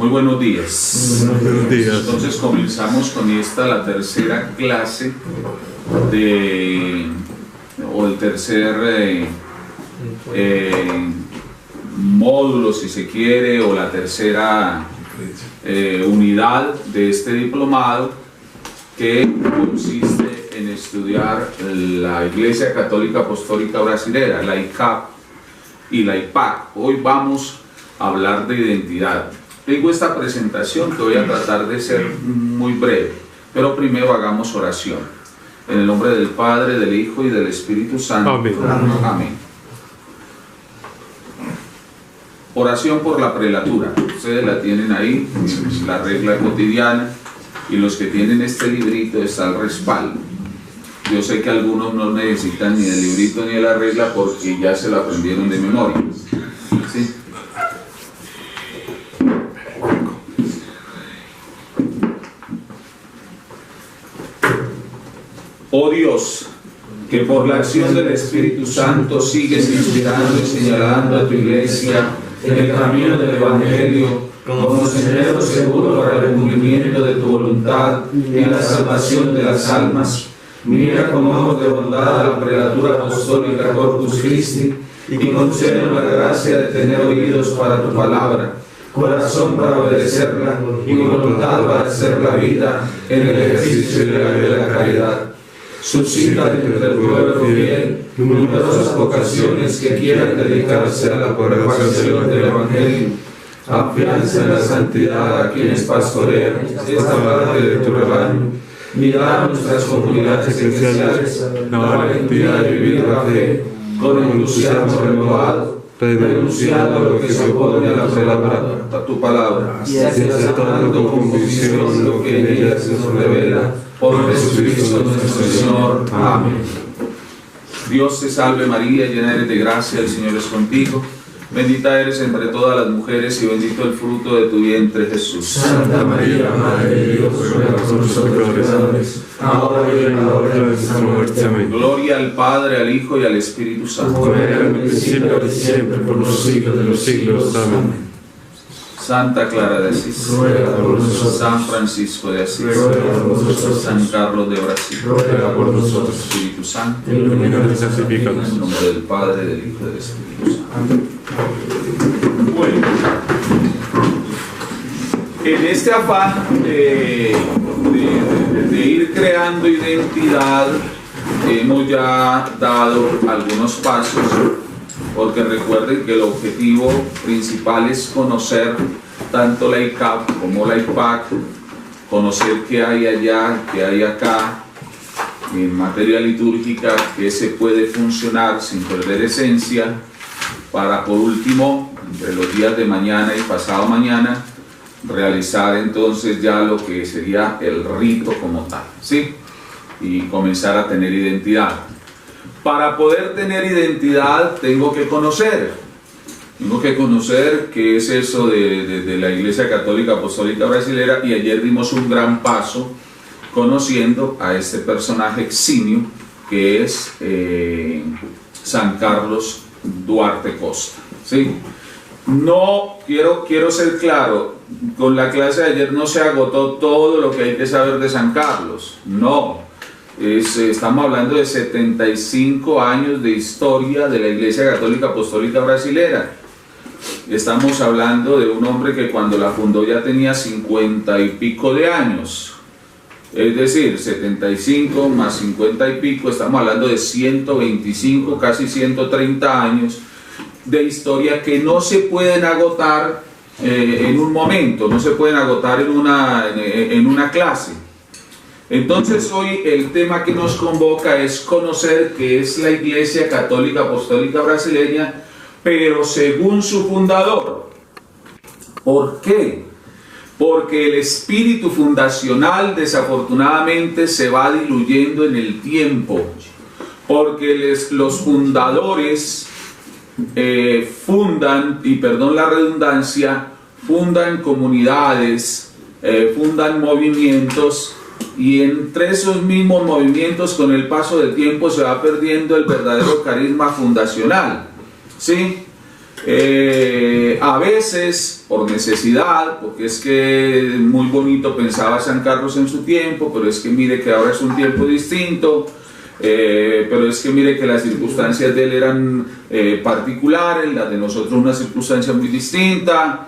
Muy buenos días. Buenos días. Entonces comenzamos con la tercera clase o el tercer módulo, si se quiere, o la tercera unidad de este diplomado, que consiste en estudiar la Iglesia Católica Apostólica Brasilera, la ICAP y la IPAC. Hoy vamos a hablar de identidad. Tengo esta presentación que voy a tratar de ser muy breve, pero primero hagamos oración. En el nombre del Padre, del Hijo y del Espíritu Santo. Amén. Amén. Oración por la prelatura. Ustedes la tienen ahí, la regla cotidiana, y los que tienen este librito está al respaldo. Yo sé que algunos no necesitan ni el librito ni de la regla porque ya se lo aprendieron de memoria. ¿Sí? Oh Dios, que por la acción del Espíritu Santo sigues inspirando y señalando a tu Iglesia en el camino del Evangelio como sendero seguro para el cumplimiento de tu voluntad y la salvación de las almas, mira con ojos de bondad a la prelatura apostólica Corpus Christi y concédenos la gracia de tener oídos para tu palabra, corazón para obedecerla y voluntad para hacer la vida en el ejercicio de la caridad. Suscita entre el pueblo fiel numerosas vocaciones que quieran dedicarse a la propagación del Evangelio. Afianza en la santidad a quienes pastorean esta parte de tu rebaño y da a nuestras comunidades eclesiales la valentía de vivir la fe con entusiasmo renovado, renunciando a lo que se opone a la palabra, a tu palabra, y aceptando con convicción lo que en ella se nos revela. Por Jesucristo nuestro Señor. Amén. Dios te salve María, llena eres de gracia, el Señor es contigo. Bendita eres entre todas las mujeres y bendito el fruto de tu vientre, Jesús. Santa María, Madre de Dios, ruega por nosotros pecadores, ahora y en la hora de nuestra muerte. Amén. Gloria al Padre, al Hijo y al Espíritu Santo. Como era en el principio y siempre, por los siglos de los siglos. Amén. Santa Clara de Asís, ruega por nosotros. San Francisco de Asís, ruega por nosotros. San Carlos de Brasil, ruega por nosotros. Espíritu Santo, ilumínanos y en santifícanos. el nombre del Padre, del Hijo y del Espíritu Santo. Amén. Bueno, en este afán de ir creando identidad, hemos ya dado algunos pasos, porque recuerden que el objetivo principal es conocer tanto la ICAP como la IPAC, conocer qué hay allá, qué hay acá, en materia litúrgica, qué se puede funcionar sin perder esencia, para por último, entre los días de mañana y pasado mañana, realizar entonces ya lo que sería el rito como tal, ¿sí? Y comenzar a tener identidad. Para poder tener identidad tengo que conocer qué es eso de la Iglesia Católica Apostólica Brasilera, y ayer dimos un gran paso conociendo a este personaje eximio que es San Carlos Duarte Costa, ¿sí? No, quiero ser claro, con la clase de ayer no se agotó todo lo que hay que saber de San Carlos, no. Estamos hablando de 75 años de historia de la Iglesia Católica Apostólica Brasilera. Estamos hablando de un hombre que cuando la fundó ya tenía 50 y pico de años. Es decir, 75 más 50 y pico, estamos hablando de 125, casi 130 años de historia que no se pueden agotar en un momento, no se pueden agotar en una clase. Entonces hoy el tema que nos convoca es conocer qué es la Iglesia Católica Apostólica Brasileña, pero según su fundador. ¿Por qué? Porque el espíritu fundacional desafortunadamente se va diluyendo en el tiempo, porque los fundadores fundan, y perdón la redundancia, fundan comunidades, fundan movimientos, y entre esos mismos movimientos con el paso del tiempo se va perdiendo el verdadero carisma fundacional, ¿sí? A veces por necesidad, porque es que muy bonito pensaba San Carlos en su tiempo, pero es que mire que ahora es un tiempo distinto, pero es que mire que las circunstancias de él eran particulares, las de nosotros una circunstancia muy distinta.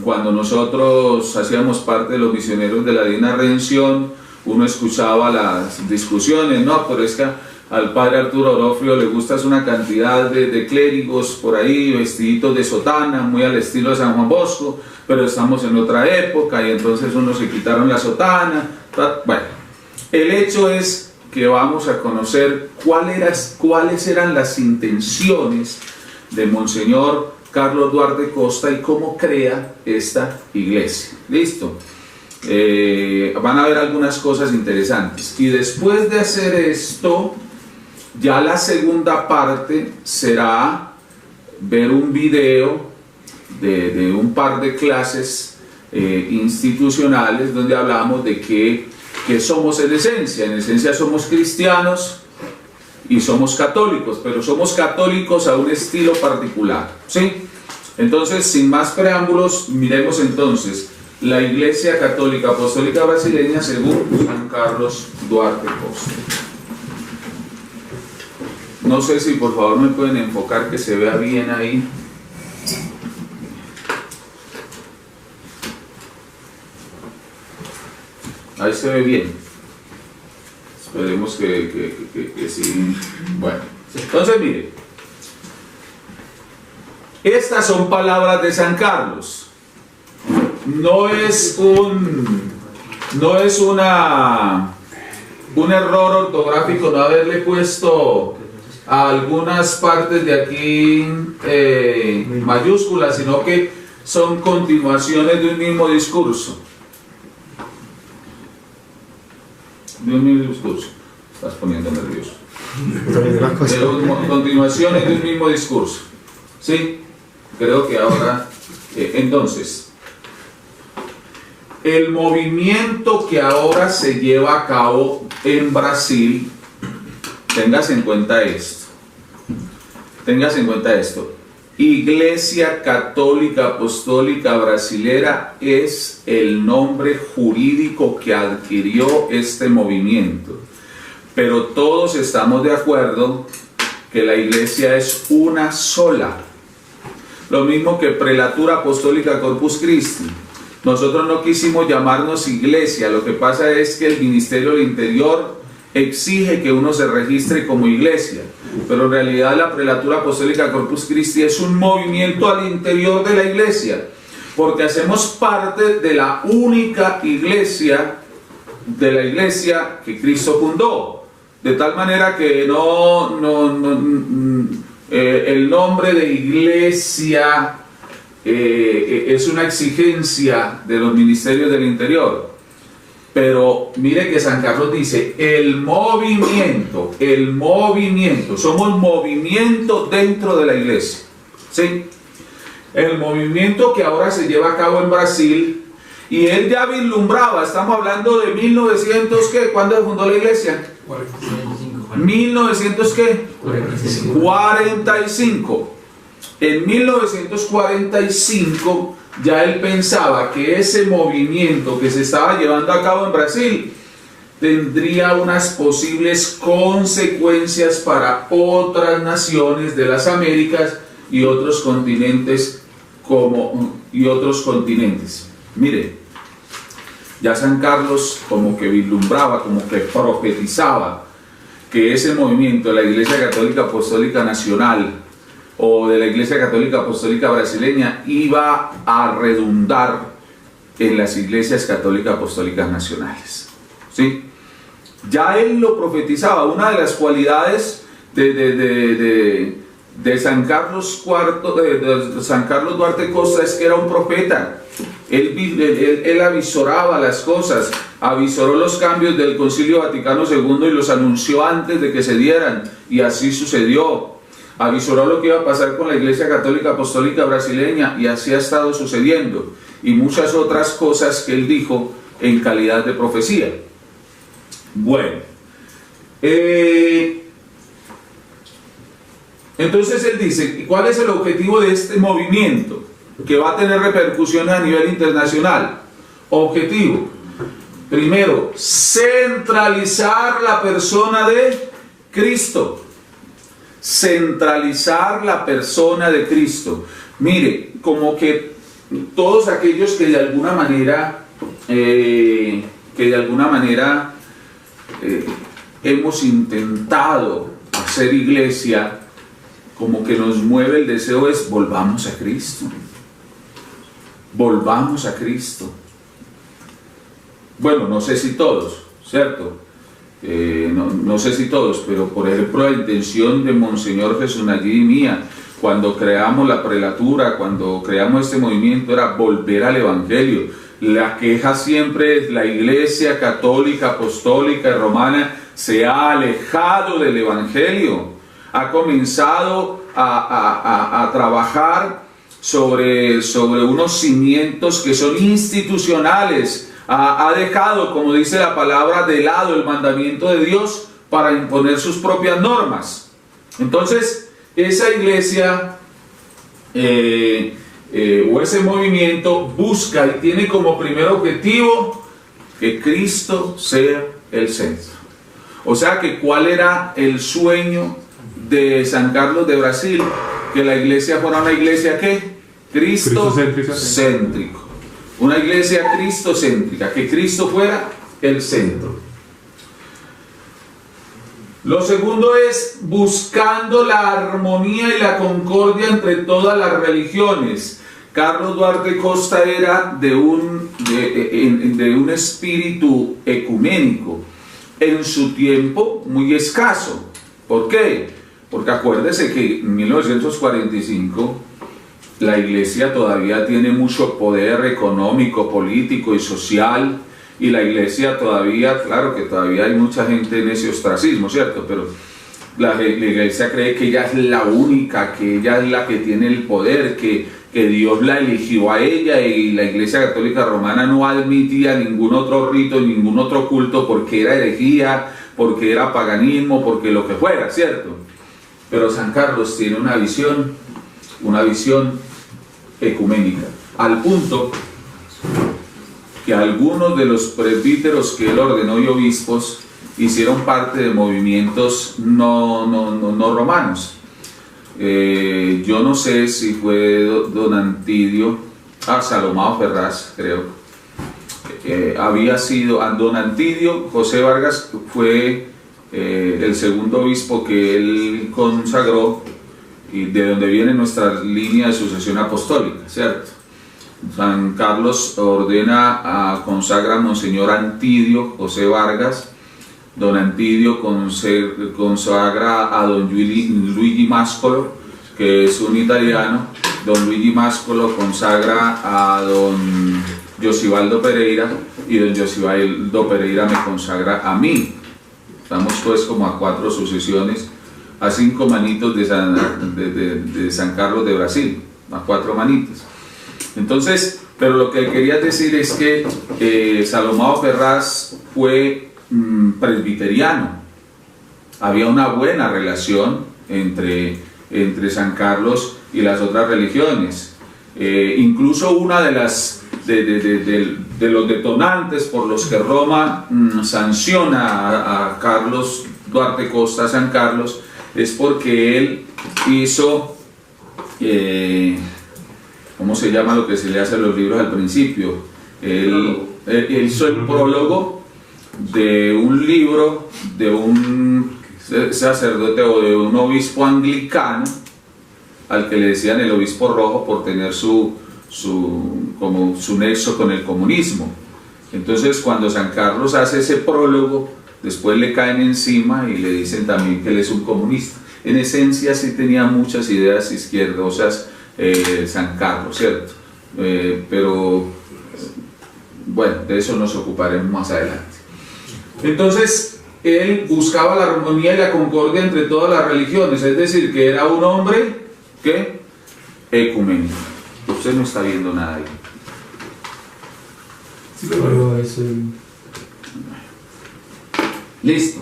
Cuando nosotros hacíamos parte de los misioneros de la Divina Redención, uno escuchaba las discusiones, no, pero es que al padre Arturo Orofrio le gusta una cantidad de clérigos por ahí, vestiditos de sotana, muy al estilo de San Juan Bosco, pero estamos en otra época y entonces unos se quitaron la sotana. Bueno, el hecho es que vamos a conocer cuáles eran las intenciones de Monseñor Carlos Duarte Costa y cómo crea esta iglesia. ¿Listo? Van a ver algunas cosas interesantes. Y después de hacer esto, ya la segunda parte será ver un video de un par de clases institucionales donde hablamos de que somos en esencia. En esencia somos cristianos y somos católicos, pero somos católicos a un estilo particular, ¿sí? Entonces, sin más preámbulos, miremos entonces la Iglesia Católica Apostólica Brasileña según San Carlos Duarte Costa. No sé si por favor me pueden enfocar que se vea bien ahí. Ahí se ve bien. Esperemos que sí. Bueno, entonces mire. Estas son palabras de San Carlos. No es un error ortográfico no haberle puesto a algunas partes de aquí mayúsculas, sino que son continuaciones de un mismo discurso. De un mismo discurso. Estás poniendo nervioso. Continuaciones de un mismo discurso. ¿Sí? Creo que ahora... entonces, el movimiento que ahora se lleva a cabo en Brasil, téngase en cuenta esto. Téngase en cuenta esto. Iglesia Católica Apostólica Brasilera es el nombre jurídico que adquirió este movimiento. Pero todos estamos de acuerdo que la iglesia es una sola. Lo mismo que Prelatura Apostólica Corpus Christi. Nosotros no quisimos llamarnos iglesia, lo que pasa es que el Ministerio del Interior exige que uno se registre como iglesia, pero en realidad la Prelatura Apostólica Corpus Christi es un movimiento al interior de la iglesia, porque hacemos parte de la única iglesia, de la iglesia que Cristo fundó, de tal manera que el nombre de iglesia es una exigencia de los ministerios del interior. Pero mire que San Carlos dice, el movimiento, somos movimiento dentro de la iglesia, ¿sí? El movimiento que ahora se lleva a cabo en Brasil, y él ya vislumbraba, estamos hablando de 1900, ¿qué? ¿Cuándo se fundó la iglesia? 1900, ¿qué? 45. En 1945 ya él pensaba que ese movimiento que se estaba llevando a cabo en Brasil tendría unas posibles consecuencias para otras naciones de las Américas y otros continentes Mire, ya San Carlos como que vislumbraba, como que profetizaba que ese movimiento de la Iglesia Católica Apostólica Nacional o de la Iglesia Católica Apostólica Brasileña iba a redundar en las iglesias católicas apostólicas nacionales, ¿sí? Ya él lo profetizaba. Una de las cualidades de San Carlos de San Carlos Duarte Costa es que era un profeta. Él avisoraba las cosas, avisoró los cambios del Concilio Vaticano II y los anunció antes de que se dieran, y así sucedió. Avisoró lo que iba a pasar con la Iglesia Católica Apostólica Brasileña, y así ha estado sucediendo, y muchas otras cosas que él dijo en calidad de profecía. Bueno, Entonces él dice, ¿cuál es el objetivo de este movimiento que va a tener repercusiones a nivel internacional? Objetivo, primero, centralizar la persona de Cristo. Centralizar la persona de Cristo. Mire, como que todos aquellos que de alguna manera hemos intentado hacer iglesia, como que nos mueve el deseo es volvamos a Cristo. Volvamos a Cristo. Bueno, no sé si todos, ¿cierto? No sé si todos, pero por ejemplo la intención de Monseñor Jesús Nayib y mía, cuando creamos la prelatura, cuando creamos este movimiento, era volver al Evangelio. La queja siempre es: la Iglesia católica, apostólica y romana se ha alejado del Evangelio, ha comenzado a trabajar sobre unos cimientos que son institucionales, ha dejado, como dice la palabra, de lado el mandamiento de Dios para imponer sus propias normas. Entonces, esa iglesia o ese movimiento busca y tiene como primer objetivo que Cristo sea el centro. O sea que ¿cuál era el sueño de San Carlos de Brasil? Que la iglesia fuera una iglesia ¿qué? Cristo-céntrico. Una iglesia cristocéntrica, que Cristo fuera el centro. Lo segundo es buscando la armonía y la concordia entre todas las religiones. Carlos Duarte Costa era de un espíritu ecuménico, en su tiempo muy escaso. ¿Por qué? Porque acuérdese que en 1945 la iglesia todavía tiene mucho poder económico, político y social, y la iglesia todavía, claro que todavía hay mucha gente en ese ostracismo, ¿cierto? Pero la iglesia cree que ella es la única, que ella es la que tiene el poder, que Dios la eligió a ella, y la Iglesia Católica Romana no admitía ningún otro rito, ningún otro culto, porque era herejía, porque era paganismo, porque lo que fuera, ¿cierto? Pero San Carlos tiene una visión ecuménica, al punto que algunos de los presbíteros que él ordenó y obispos hicieron parte de movimientos no romanos. Yo no sé si fue don Antidio, Salomao Ferraz, creo. Había sido don Antidio, José Vargas fue el segundo obispo que él consagró, y de donde viene nuestra línea de sucesión apostólica, ¿cierto? San Carlos consagra a Monseñor Antidio José Vargas. Don Antidio consagra a don Luigi Mascolo, que es un italiano. Don Luigi Mascolo consagra a don Josivaldo Pereira, y don Josivaldo Pereira me consagra a mí. Estamos pues como a 4 sucesiones, a 5 manitos de San Carlos de Brasil, a 4 manitos. Entonces, pero lo que quería decir es que Salomao Ferraz fue presbiteriano. Había una buena relación entre San Carlos y las otras religiones. Incluso una de los detonantes por los que Roma sanciona a Carlos Duarte Costa, San Carlos, es porque él hizo, ¿cómo se llama lo que se le hace a los libros al principio? Él hizo el prólogo de un libro de un sacerdote o de un obispo anglicano, al que le decían el obispo rojo por tener su nexo con el comunismo. Entonces, cuando San Carlos hace ese prólogo, después le caen encima y le dicen también que él es un comunista. En esencia sí tenía muchas ideas izquierdosas San Carlos, ¿cierto? Pero bueno, de eso nos ocuparemos más adelante. Entonces, él buscaba la armonía y la concordia entre todas las religiones, es decir, que era un hombre que ecuménico. Usted no está viendo nada ahí. Listo.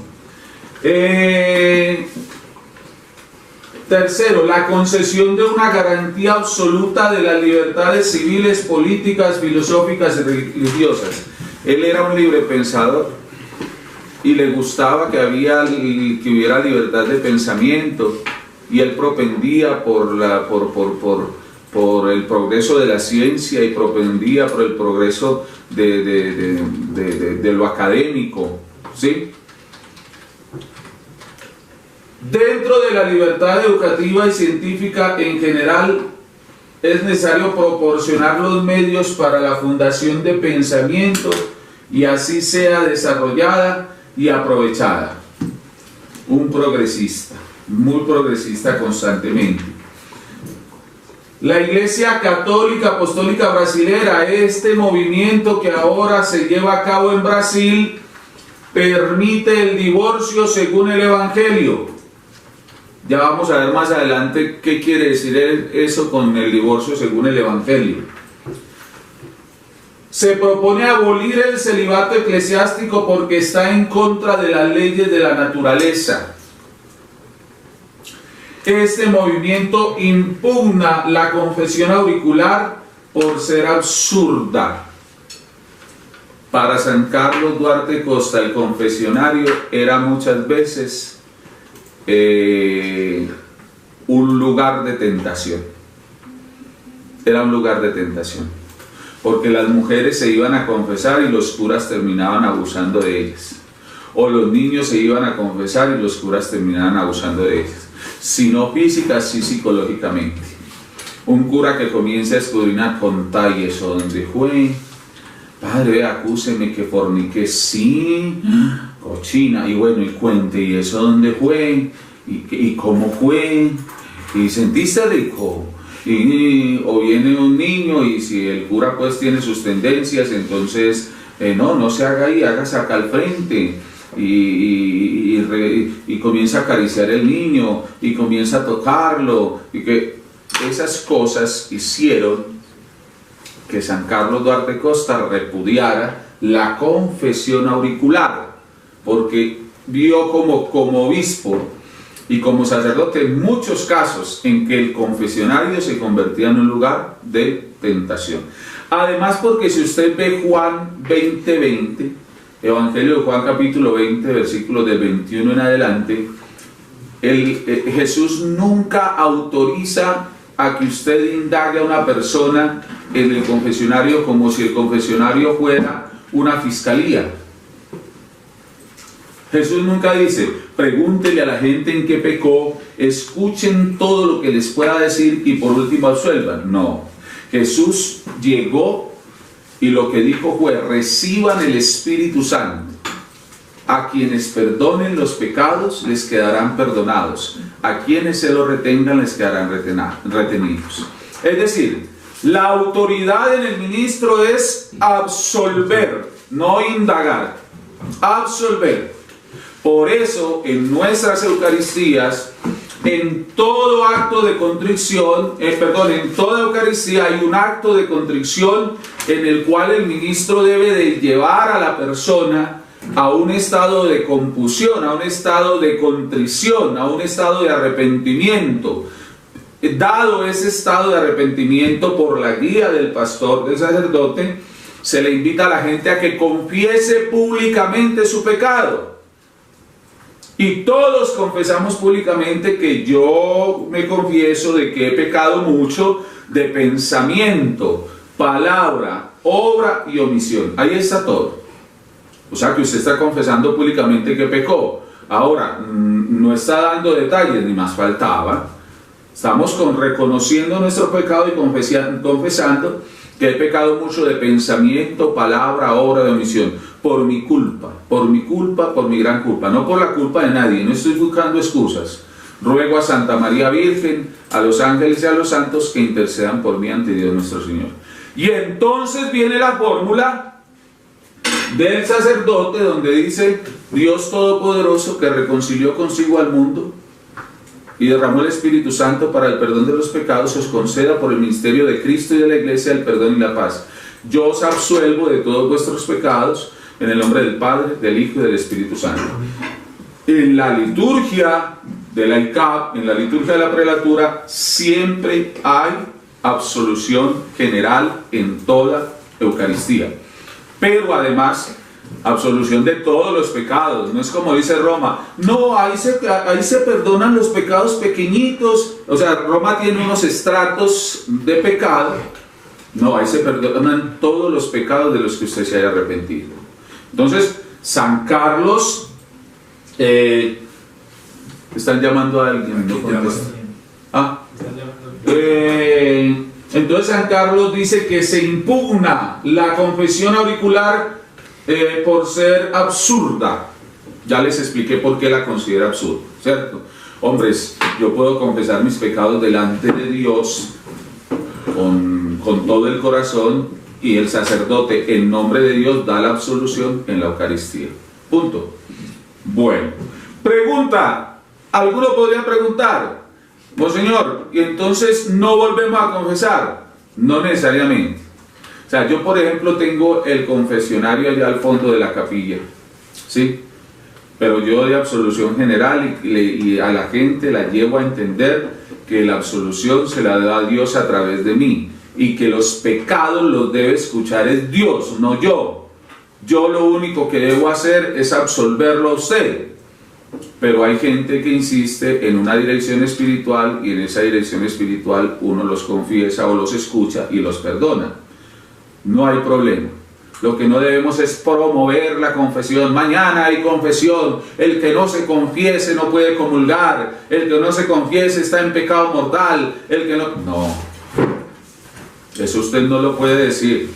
Tercero, la concesión de una garantía absoluta de las libertades civiles, políticas, filosóficas y religiosas. Él era un libre pensador y le gustaba que hubiera libertad de pensamiento, y él propendía por el progreso de la ciencia y propendía por el progreso de lo académico, ¿sí? Dentro de la libertad educativa y científica en general, es necesario proporcionar los medios para la fundación de pensamiento y así sea desarrollada y aprovechada. Un progresista, muy progresista constantemente. La Iglesia Católica Apostólica Brasilera, este movimiento que ahora se lleva a cabo en Brasil, permite el divorcio según el Evangelio. Ya vamos a ver más adelante qué quiere decir eso con el divorcio según el Evangelio. Se propone abolir el celibato eclesiástico porque está en contra de las leyes de la naturaleza. Este movimiento impugna la confesión auricular por ser absurda. Para San Carlos Duarte Costa, el confesionario era muchas veces un lugar de tentación. Era un lugar de tentación, porque las mujeres se iban a confesar y los curas terminaban abusando de ellas, o los niños se iban a confesar y los curas terminaban abusando de ellas, si no física, sí psicológicamente. Un cura que comienza a escudriñar, contá, y eso donde fue, padre, acúseme que forniqué, sí, cochina, y bueno, y cuente, y eso dónde fue, y cómo fue, y sentiste rico, o viene un niño, y si el cura pues tiene sus tendencias, entonces no se haga ahí, hágase acá al frente, y comienza a acariciar el niño, y comienza a tocarlo, y que esas cosas hicieron que San Carlos Duarte Costa repudiara la confesión auricular, porque vio como obispo y como sacerdote muchos casos en que el confesionario se convertía en un lugar de tentación. Además, porque si usted ve Juan 20:20, Evangelio de Juan capítulo 20, versículos del 21 en adelante, Jesús nunca autoriza a que usted indague a una persona en el confesionario como si el confesionario fuera una fiscalía. Jesús nunca dice, pregúntele a la gente en qué pecó, escuchen todo lo que les pueda decir y por último absuelvan. No, Jesús llegó y lo que dijo fue, reciban el Espíritu Santo. A quienes perdonen los pecados les quedarán perdonados, a quienes se los retengan les quedarán retenidos. Es decir, la autoridad en el ministro es absolver, no indagar, absolver. Por eso en nuestras Eucaristías, en todo acto de contrición, en toda Eucaristía hay un acto de contrición en el cual el ministro debe de llevar a la persona a un estado de compusión, a un estado de contrición, a un estado de arrepentimiento. Dado ese estado de arrepentimiento por la guía del pastor, del sacerdote, se le invita a la gente a que confiese públicamente su pecado. Y todos confesamos públicamente que yo me confieso de que he pecado mucho de pensamiento, palabra, obra y omisión. Ahí está todo. O sea que usted está confesando públicamente que pecó. Ahora, no está dando detalles, ni más faltaba. Estamos reconociendo nuestro pecado y confesando que he pecado mucho de pensamiento, palabra, obra, de omisión. Por mi culpa, por mi gran culpa. No por la culpa de nadie, no estoy buscando excusas. Ruego a Santa María Virgen, a los ángeles y a los santos que intercedan por mí ante Dios nuestro Señor. Y entonces viene la fórmula del sacerdote donde dice, Dios Todopoderoso que reconcilió consigo al mundo y derramó el Espíritu Santo para el perdón de los pecados, os conceda por el ministerio de Cristo y de la Iglesia el perdón y la paz. Yo os absuelvo de todos vuestros pecados en el nombre del Padre, del Hijo y del Espíritu Santo. En la liturgia de la ICAP, en la liturgia de la prelatura, siempre hay absolución general en toda Eucaristía. Pero además, absolución de todos los pecados. No es como dice Roma, no, ahí se perdonan los pecados pequeñitos. O sea, Roma tiene unos estratos de pecado. No, ahí se perdonan todos los pecados de los que usted se haya arrepentido. Entonces, San Carlos, están llamando a alguien, no contesta. Entonces San Carlos dice que se impugna la confesión auricular por ser absurda. Ya les expliqué por qué la considera absurda, ¿cierto? Hombres, yo puedo confesar mis pecados delante de Dios con todo el corazón, y el sacerdote en nombre de Dios da la absolución en la Eucaristía. Punto. Bueno, pregunta. Alguno podría preguntar, Monseñor, ¿y entonces no volvemos a confesar? No necesariamente. O sea, yo por ejemplo tengo el confesionario allá al fondo de la capilla, ¿sí? Pero yo doy absolución general y a la gente la llevo a entender que la absolución se la da a Dios a través de mí, y que los pecados los debe escuchar es Dios, no yo. Yo lo único que debo hacer es absolverlo a usted. Pero hay gente que insiste en una dirección espiritual, y en esa dirección espiritual uno los confiesa o los escucha y los perdona. No hay problema. Lo que no debemos es promover la confesión. Mañana hay confesión. El que no se confiese no puede comulgar. El que no se confiese está en pecado mortal. El que no. Eso usted no lo puede decir.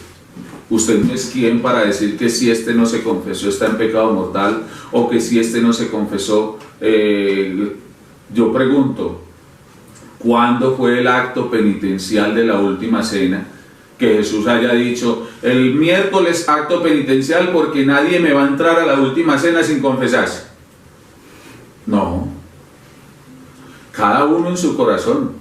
Usted no es quien para decir que si este no se confesó está en pecado mortal, o que si este no se confesó. Yo pregunto, ¿cuándo fue el acto penitencial de la última cena? Que Jesús haya dicho, el miércoles acto penitencial porque nadie me va a entrar a la última cena sin confesarse. No. Cada uno en su corazón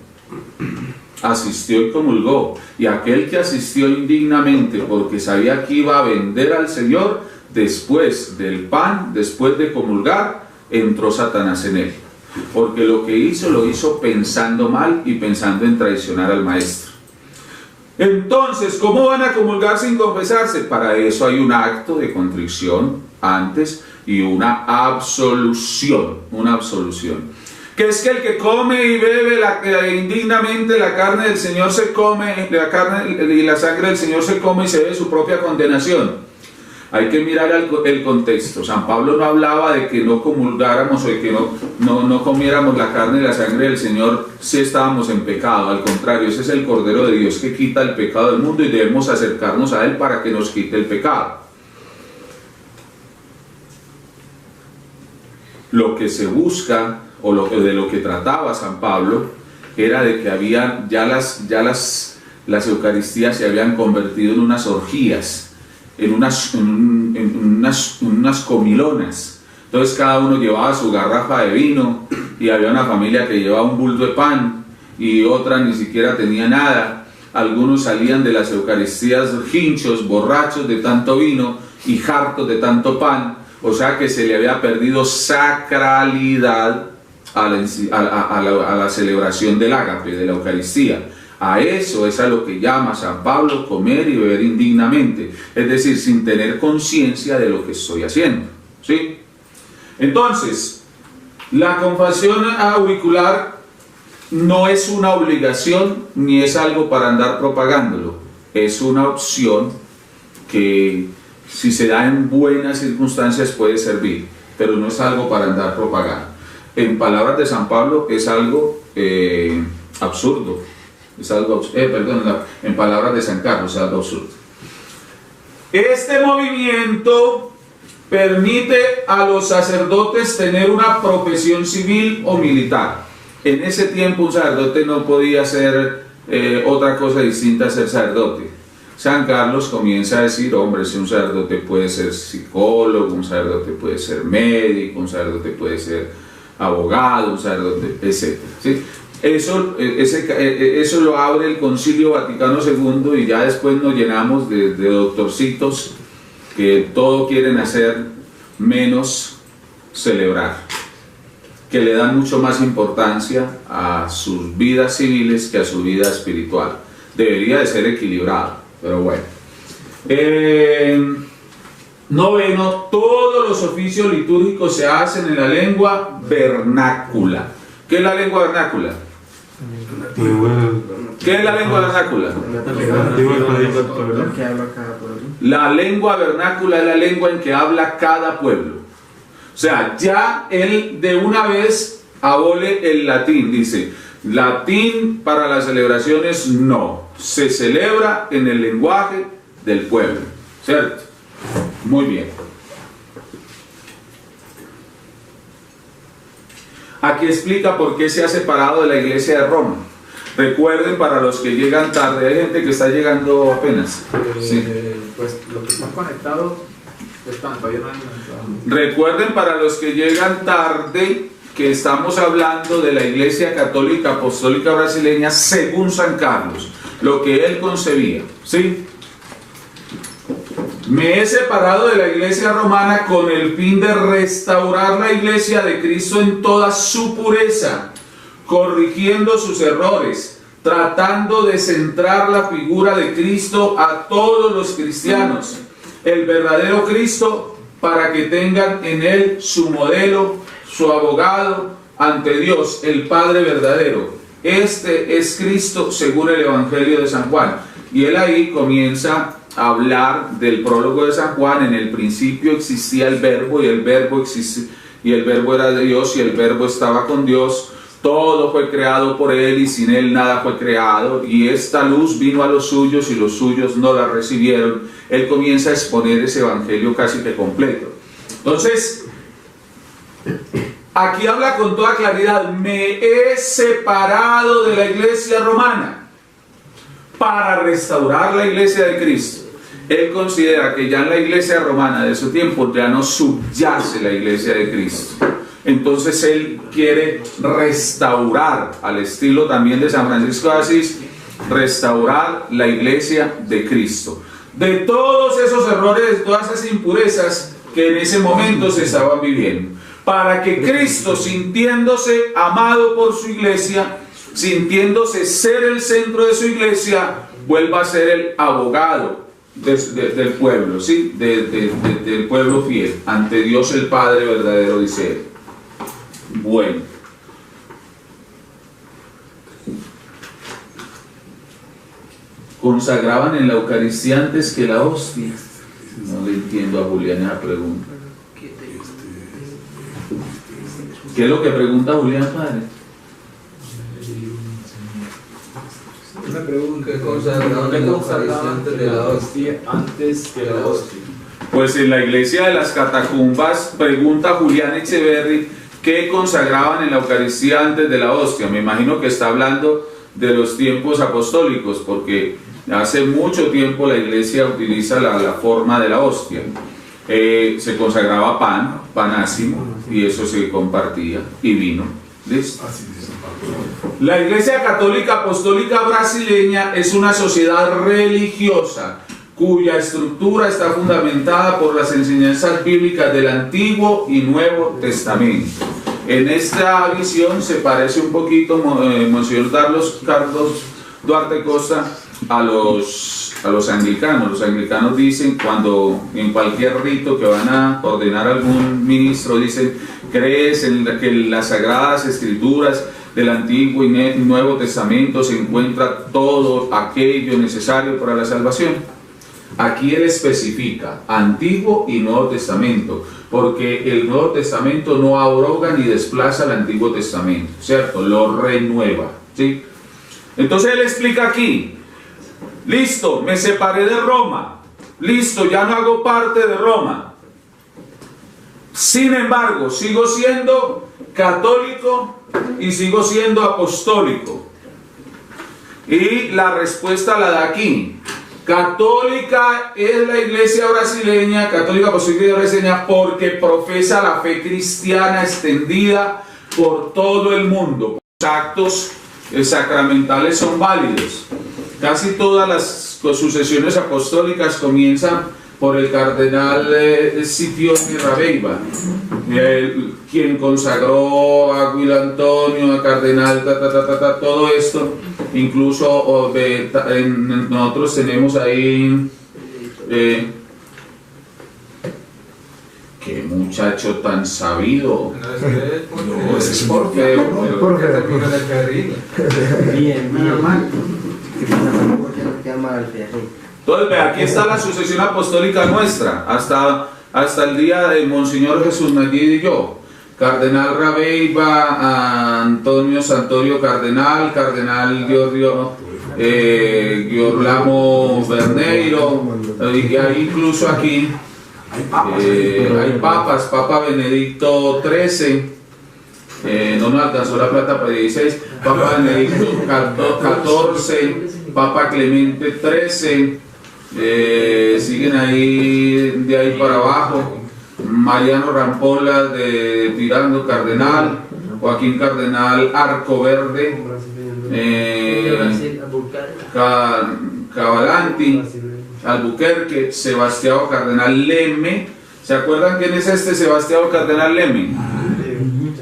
asistió y comulgó, y aquel que asistió indignamente porque sabía que iba a vender al Señor, después del pan, después de comulgar, entró Satanás en él, porque lo que hizo lo hizo pensando mal y pensando en traicionar al Maestro. Entonces, ¿cómo van a comulgar sin confesarse? Para eso hay un acto de contrición antes y una absolución, que es que el que come y bebe indignamente la carne del Señor se come, la carne y la sangre del Señor se come y se bebe su propia condenación. Hay que mirar el contexto. San Pablo no hablaba de que no comulgáramos o de que no comiéramos la carne y la sangre del Señor si estábamos en pecado. Al contrario, ese es el Cordero de Dios que quita el pecado del mundo, y debemos acercarnos a Él para que nos quite el pecado. Lo que se busca, o de lo que trataba San Pablo, era de que había ya las Eucaristías se habían convertido en unas orgías, en unas comilonas. Entonces cada uno llevaba su garrafa de vino, y había una familia que llevaba un bulto de pan y otra ni siquiera tenía nada. Algunos salían de las Eucaristías hinchos, borrachos de tanto vino y hartos de tanto pan. O sea que se le había perdido sacralidad a la celebración del ágape, de la Eucaristía. A eso es a lo que llama San Pablo comer y beber indignamente, es decir, sin tener conciencia de lo que estoy haciendo, ¿sí? Entonces, la confesión auricular no es una obligación ni es algo para andar propagándolo, es una opción que, si se da en buenas circunstancias, puede servir, pero no es algo para andar propagando. En palabras de San Pablo es algo absurdo. Es algo, en palabras de San Carlos, es algo absurdo. Este movimiento permite a los sacerdotes tener una profesión civil o militar. En ese tiempo un sacerdote no podía ser otra cosa distinta a ser sacerdote. San Carlos comienza a decir, hombre, si un sacerdote puede ser psicólogo, un sacerdote puede ser médico, un sacerdote puede ser abogado, un sacerdote, etc. ¿Sí? Eso lo abre el Concilio Vaticano II, y ya después nos llenamos de doctorcitos que todo quieren hacer menos celebrar. que le dan mucho más importancia a sus vidas civiles que a su vida espiritual. Debería de ser equilibrado, pero bueno. Noveno, todos los oficios litúrgicos se hacen en la lengua vernácula. ¿Qué es la lengua vernácula? ¿Qué es la lengua vernácula? La lengua vernácula es la lengua en que habla cada pueblo. O sea, ya él de una vez abole el latín. Dice, latín para las celebraciones no. Se celebra en el lenguaje del pueblo. ¿Cierto? Muy bien. Aquí explica por qué se ha separado de la iglesia de Roma. Recuerden, para los que llegan tarde, hay gente que está llegando apenas. Sí. Pues los que están conectados están, todavía no han entrado. Recuerden, para los que llegan tarde, que estamos hablando de la Iglesia Católica Apostólica Brasileña según San Carlos, lo que él concebía. ¿Sí? Me he separado de la iglesia romana con el fin de restaurar la iglesia de Cristo en toda su pureza, corrigiendo sus errores, tratando de centrar la figura de Cristo a todos los cristianos, el verdadero Cristo, para que tengan en él su modelo, su abogado ante Dios, el Padre verdadero. Este es Cristo según el Evangelio de San Juan. Y él ahí comienza a hablar del prólogo de San Juan. En el principio existía el verbo, y el verbo era de Dios, y el verbo estaba con Dios. Todo fue creado por él, y sin él nada fue creado, y esta luz vino a los suyos, y los suyos no la recibieron. Él comienza a exponer ese evangelio casi que completo. Entonces, aquí habla con toda claridad: me he separado de la iglesia romana para restaurar la iglesia de Cristo. Él considera que ya en la iglesia romana de su tiempo ya no subyace la iglesia de Cristo. Entonces él quiere restaurar, al estilo también de San Francisco de Asís, restaurar la iglesia de Cristo. De todos esos errores, de todas esas impurezas que en ese momento se estaban viviendo. Para que Cristo, sintiéndose amado por su iglesia, sintiéndose ser el centro de su iglesia, vuelva a ser el abogado del pueblo, ¿sí? Del pueblo fiel, ante Dios el Padre verdadero, dice él. Bueno. Consagraban en la Eucaristía antes que la hostia. No le entiendo a Julián esa pregunta. ¿Qué es lo que pregunta Julián, padre? Una pregunta: ¿qué consagraban en la Eucaristía antes de la hostia? Antes que la hostia. Pues en la iglesia de las catacumbas, pregunta Julián Echeverry, ¿qué consagraban en la Eucaristía antes de la hostia? Me imagino que está hablando de los tiempos apostólicos, porque hace mucho tiempo la iglesia utiliza la forma de la hostia. Se consagraba pan ácimo, y eso se compartía, y vino. ¿Listo? La Iglesia Católica Apostólica Brasileña es una sociedad religiosa cuya estructura está fundamentada por las enseñanzas bíblicas del Antiguo y Nuevo Testamento. En esta visión se parece un poquito, Monseñor Carlos Duarte Costa, a los anglicanos. Los anglicanos dicen, cuando en cualquier rito que van a ordenar algún ministro, dicen: ¿crees en que en las sagradas escrituras del Antiguo y Nuevo Testamento se encuentra todo aquello necesario para la salvación? Aquí él especifica Antiguo y Nuevo Testamento, porque el Nuevo Testamento no abroga ni desplaza el Antiguo Testamento, ¿cierto? Lo renueva, ¿sí? Entonces él explica aquí: listo, me separé de Roma, listo, ya no hago parte de Roma. Sin embargo, sigo siendo católico y sigo siendo apostólico. Y la respuesta la da aquí. Católica es la iglesia brasileña, católica apostólica brasileña, porque profesa la fe cristiana extendida por todo el mundo. Los actos sacramentales son válidos. Casi todas las sucesiones apostólicas comienzan por el cardenal Scipione Raveiva, quien consagró a Guido Antonio, a cardenal, todo esto. Incluso nosotros tenemos ahí, qué muchacho tan sabido. No, es porque terminó en el ferry. Bien, normal. ¿Qué pasa? ¿Por qué no queda mal el ferry? Entonces, ve, aquí está la sucesión apostólica nuestra, hasta el día de Monseñor Jesús Nayid y yo. Cardenal Raveiva, Antonio Santorio Cardenal, Cardenal Giorlamo Berneiro, y hay incluso aquí hay papas, Papa Benedicto XIII, no nos alcanzó la plata para 16, Papa Benedicto XIV, Papa Clemente XIII, siguen ahí de ahí para abajo, Mariano Rampolla de Tirando Cardenal, Joaquín Cardenal Arcoverde, Cavalanti, Albuquerque, Sebastião Cardenal Leme. ¿Se acuerdan quién es este Sebastião Cardenal Leme?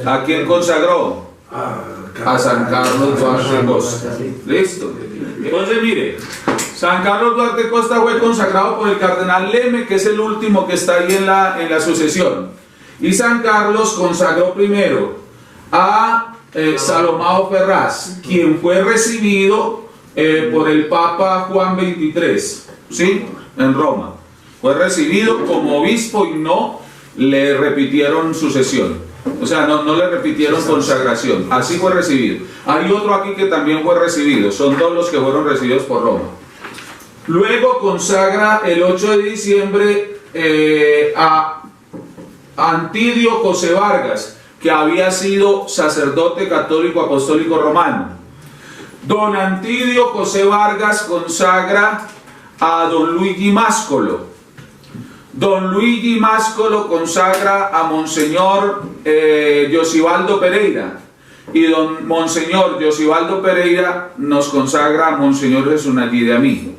¿A quién consagró? A San Carlos Duarte Costa. Listo. Entonces mire, San Carlos Duarte Costa fue consagrado por el cardenal Leme, que es el último que está ahí en la sucesión. Y San Carlos consagró primero a Salomao Ferraz, quien fue recibido por el Papa Juan XXIII, ¿sí? En Roma. Fue recibido como obispo y no le repitieron sucesión. O sea, no le repitieron consagración. Así fue recibido. Hay otro aquí que también fue recibido. Son dos los que fueron recibidos por Roma. Luego consagra el 8 de diciembre a Antidio José Vargas, que había sido sacerdote católico apostólico romano. Don Antidio José Vargas consagra a don Luigi Máscolo. Don Luigi Máscolo consagra a Monseñor Josivaldo Pereira, y don Monseñor Josivaldo Pereira nos consagra a Monseñor Jesús Nayid a mí.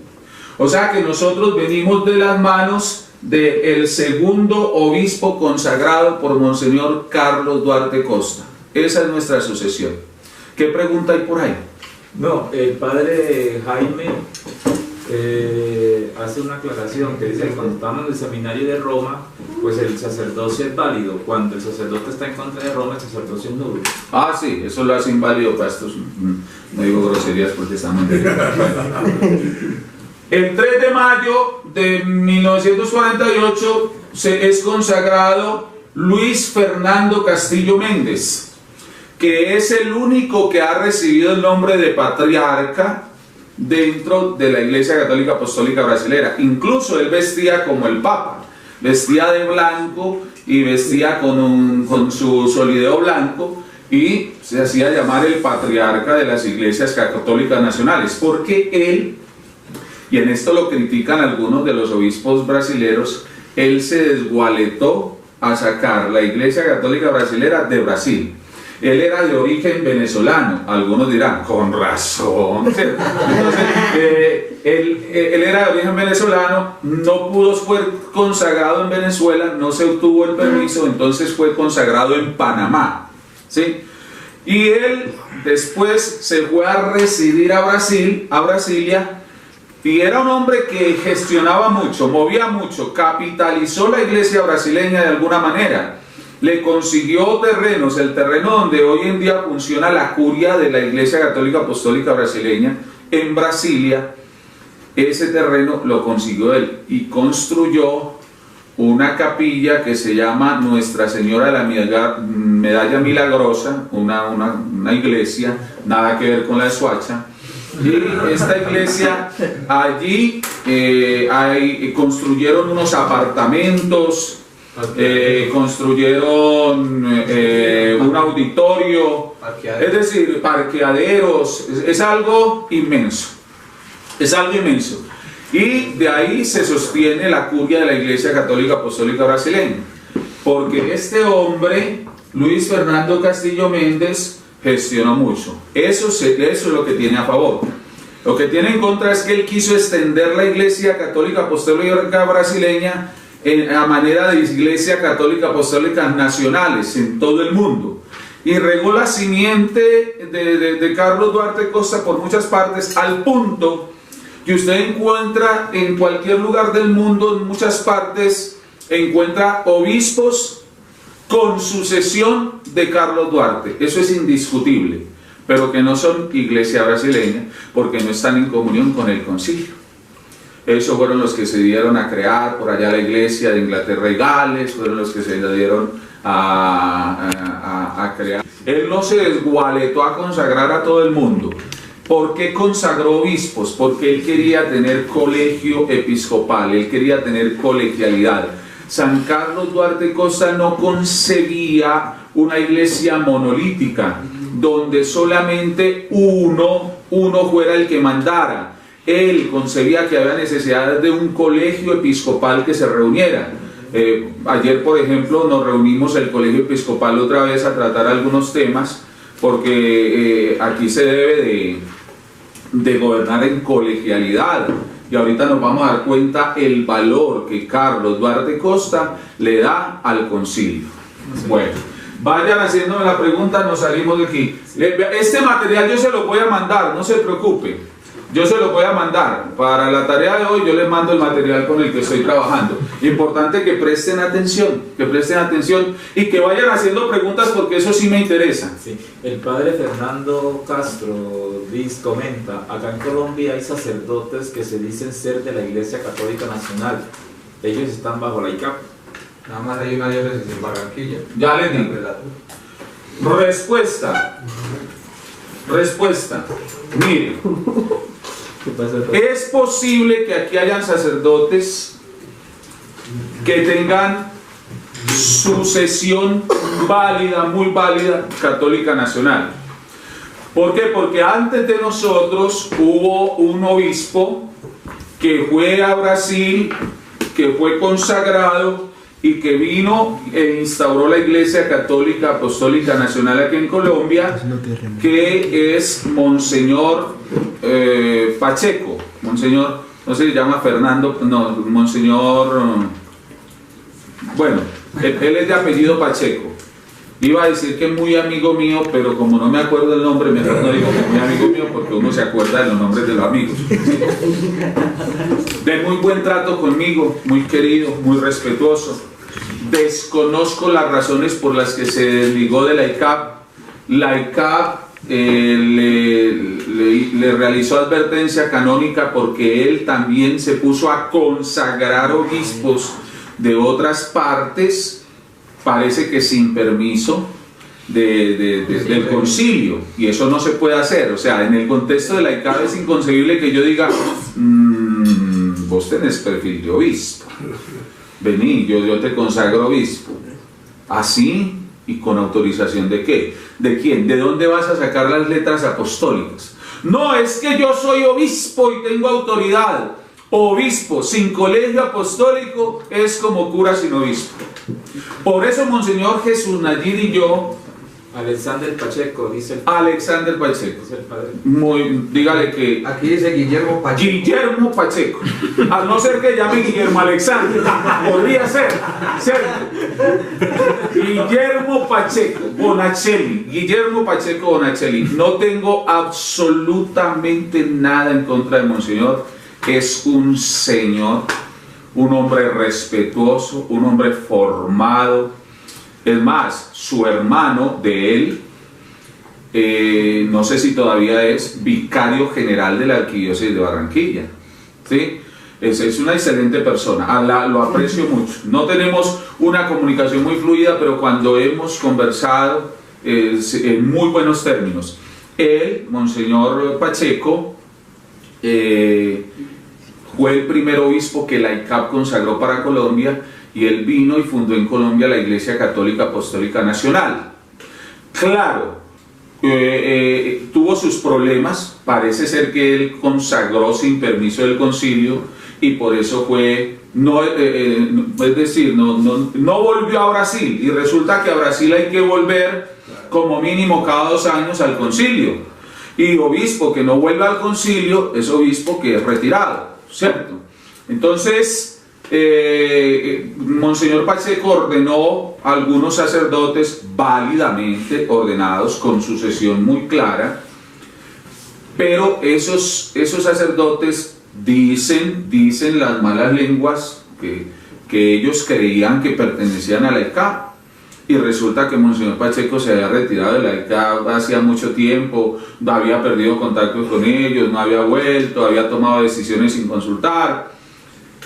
O sea que nosotros venimos de las manos del segundo obispo consagrado por Monseñor Carlos Duarte Costa. Esa es nuestra sucesión. ¿Qué pregunta hay por ahí? No, el padre Jaime hace una aclaración que dice que cuando estamos en el seminario de Roma, pues el sacerdocio es válido. Cuando el sacerdote está en contra de Roma, el sacerdocio es nulo. Ah, sí, eso lo hace inválido para estos. No digo groserías porque estamos en el 3 de mayo de 1948 es consagrado Luis Fernando Castillo Méndez, que es el único que ha recibido el nombre de patriarca dentro de la Iglesia Católica Apostólica Brasilera. Incluso él vestía como el Papa, vestía de blanco y vestía con su solideo blanco, y se hacía llamar el patriarca de las iglesias católicas nacionales, porque él, y en esto lo critican algunos de los obispos brasileros, él se desgualetó a sacar la Iglesia Católica Brasilera de Brasil. Él era de origen venezolano, algunos dirán, con razón. Entonces, él era de origen venezolano, no pudo ser consagrado en Venezuela, no se obtuvo el permiso, entonces fue consagrado en Panamá, ¿sí? Y él después se fue a residir a Brasilia, y era un hombre que gestionaba mucho, movía mucho, capitalizó la iglesia brasileña de alguna manera. Le consiguió terrenos, el terreno donde hoy en día funciona la curia de la Iglesia Católica Apostólica Brasileña en Brasilia. Ese terreno lo consiguió él y construyó una capilla que se llama Nuestra Señora de la Medalla Milagrosa, una iglesia, nada que ver con la de Suacha. Y esta iglesia, allí construyeron unos apartamentos, construyeron un auditorio, es decir, parqueaderos. Es algo inmenso, es algo inmenso. Y de ahí se sostiene la curia de la Iglesia Católica Apostólica Brasileña, porque este hombre, Luis Fernando Castillo Méndez, gestionó mucho. Eso es lo que tiene a favor. Lo que tiene en contra es que él quiso extender la Iglesia Católica Apostólica Brasileña a manera de Iglesia Católica Apostólica nacionales en todo el mundo. Y regó la simiente de Carlos Duarte Costa por muchas partes, al punto que usted encuentra en cualquier lugar del mundo, en muchas partes, encuentra obispos con sucesión de Carlos Duarte. Eso es indiscutible, pero que no son iglesia brasileña porque no están en comunión con el concilio. Esos fueron los que se dieron a crear por allá la iglesia de Inglaterra y Gales, fueron los que se dieron a crear. Él no se desgualetó a consagrar a todo el mundo. ¿Por qué consagró obispos? Porque él quería tener colegio episcopal, él quería tener colegialidad. San Carlos Duarte Costa no concebía una iglesia monolítica, donde solamente uno fuera el que mandara. Él concebía que había necesidad de un colegio episcopal que se reuniera. Ayer, por ejemplo, nos reunimos el colegio episcopal otra vez a tratar algunos temas, porque aquí se debe de gobernar en colegialidad. Y ahorita nos vamos a dar cuenta el valor que Carlos Duarte Costa le da al concilio. Bueno, vayan haciéndome la pregunta, nos salimos de aquí. Este material yo se lo voy a mandar, no se preocupe. Yo se lo voy a mandar. Para la tarea de hoy yo les mando el material con el que estoy trabajando. Importante que presten atención y que vayan haciendo preguntas porque eso sí me interesa. Sí. El padre Fernando Castro comenta, acá en Colombia hay sacerdotes que se dicen ser de la Iglesia Católica Nacional. Ellos están bajo la ICAP. Nada más hay una diócesis en Barranquilla. Ya les digo. Respuesta. Mire, es posible que aquí hayan sacerdotes que tengan sucesión válida, muy válida, católica nacional. ¿Por qué? Porque antes de nosotros hubo un obispo que fue a Brasil, que fue consagrado y que vino e instauró la Iglesia Católica Apostólica Nacional aquí en Colombia, que es Monseñor Pacheco. Monseñor, no se llama Fernando, no, Monseñor, bueno, él es de apellido Pacheco. Iba a decir que es muy amigo mío, pero como no me acuerdo el nombre, mejor no digo que es muy amigo mío porque uno se acuerda de los nombres de los amigos. De muy buen trato conmigo, muy querido, muy respetuoso. Desconozco las razones por las que se desligó de la ICAP. La ICAP le realizó advertencia canónica porque él también se puso a consagrar obispos de otras partes, parece que sin permiso del concilio, y eso no se puede hacer. O sea, en el contexto de la ICAP es inconcebible que yo diga, vos tenés perfil de obispo, vení, yo te consagro obispo, así y con autorización de qué, de quién, de dónde vas a sacar las letras apostólicas. No, es que yo soy obispo y tengo autoridad. Obispo sin colegio apostólico es como cura sin obispo. Por eso Monseñor Jesús Nayir y yo, Alexander Pacheco, dice el Alexander Pacheco, dice el padre. Dígale que Aquí dice Guillermo Pacheco. Guillermo Pacheco, a no ser que llame Guillermo Alexander, podría ser, ¿cierto? Guillermo Pacheco Bonacelli, Guillermo Pacheco Bonacelli. No tengo absolutamente nada en contra de Monseñor. Es un señor, un hombre respetuoso, un hombre formado. Es más, su hermano de él, no sé si todavía es vicario general de la Arquidiócesis de Barranquilla, ¿sí? Es una excelente persona, lo aprecio mucho. No tenemos una comunicación muy fluida, pero cuando hemos conversado en muy buenos términos. Él, Monseñor Pacheco, fue el primer obispo que la ICAP consagró para Colombia, y él vino y fundó en Colombia la Iglesia Católica Apostólica Nacional. Claro, tuvo sus problemas, parece ser que él consagró sin permiso del concilio y por eso fue, es decir, no volvió a Brasil, y resulta que a Brasil hay que volver como mínimo cada 2 años al concilio. Y obispo que no vuelve al concilio es obispo que es retirado, ¿cierto? Entonces, Monseñor Pacheco ordenó a algunos sacerdotes válidamente ordenados con sucesión muy clara, pero esos sacerdotes dicen las malas lenguas que ellos creían que pertenecían a la ICAP. Y resulta que Monseñor Pacheco se había retirado de la ICAP hacía mucho tiempo, había perdido contacto con ellos, no había vuelto, había tomado decisiones sin consultar.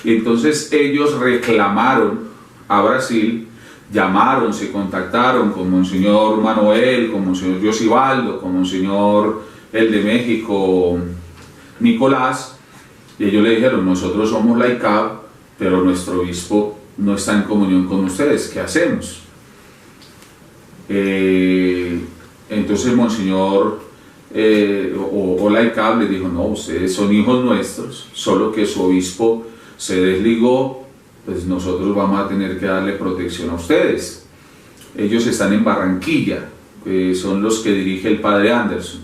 Y entonces ellos reclamaron a Brasil, llamaron, se contactaron con Monseñor Manuel, con Monseñor Josibaldo, con Monseñor el de México, Nicolás, y ellos le dijeron: nosotros somos la ICAP, pero nuestro obispo no está en comunión con ustedes, ¿qué hacemos? Entonces Monseñor o la ICAP le dijo: no, ustedes son hijos nuestros, solo que su obispo se desligó, pues nosotros vamos a tener que darle protección a ustedes. Ellos están en Barranquilla, son los que dirige el padre Anderson.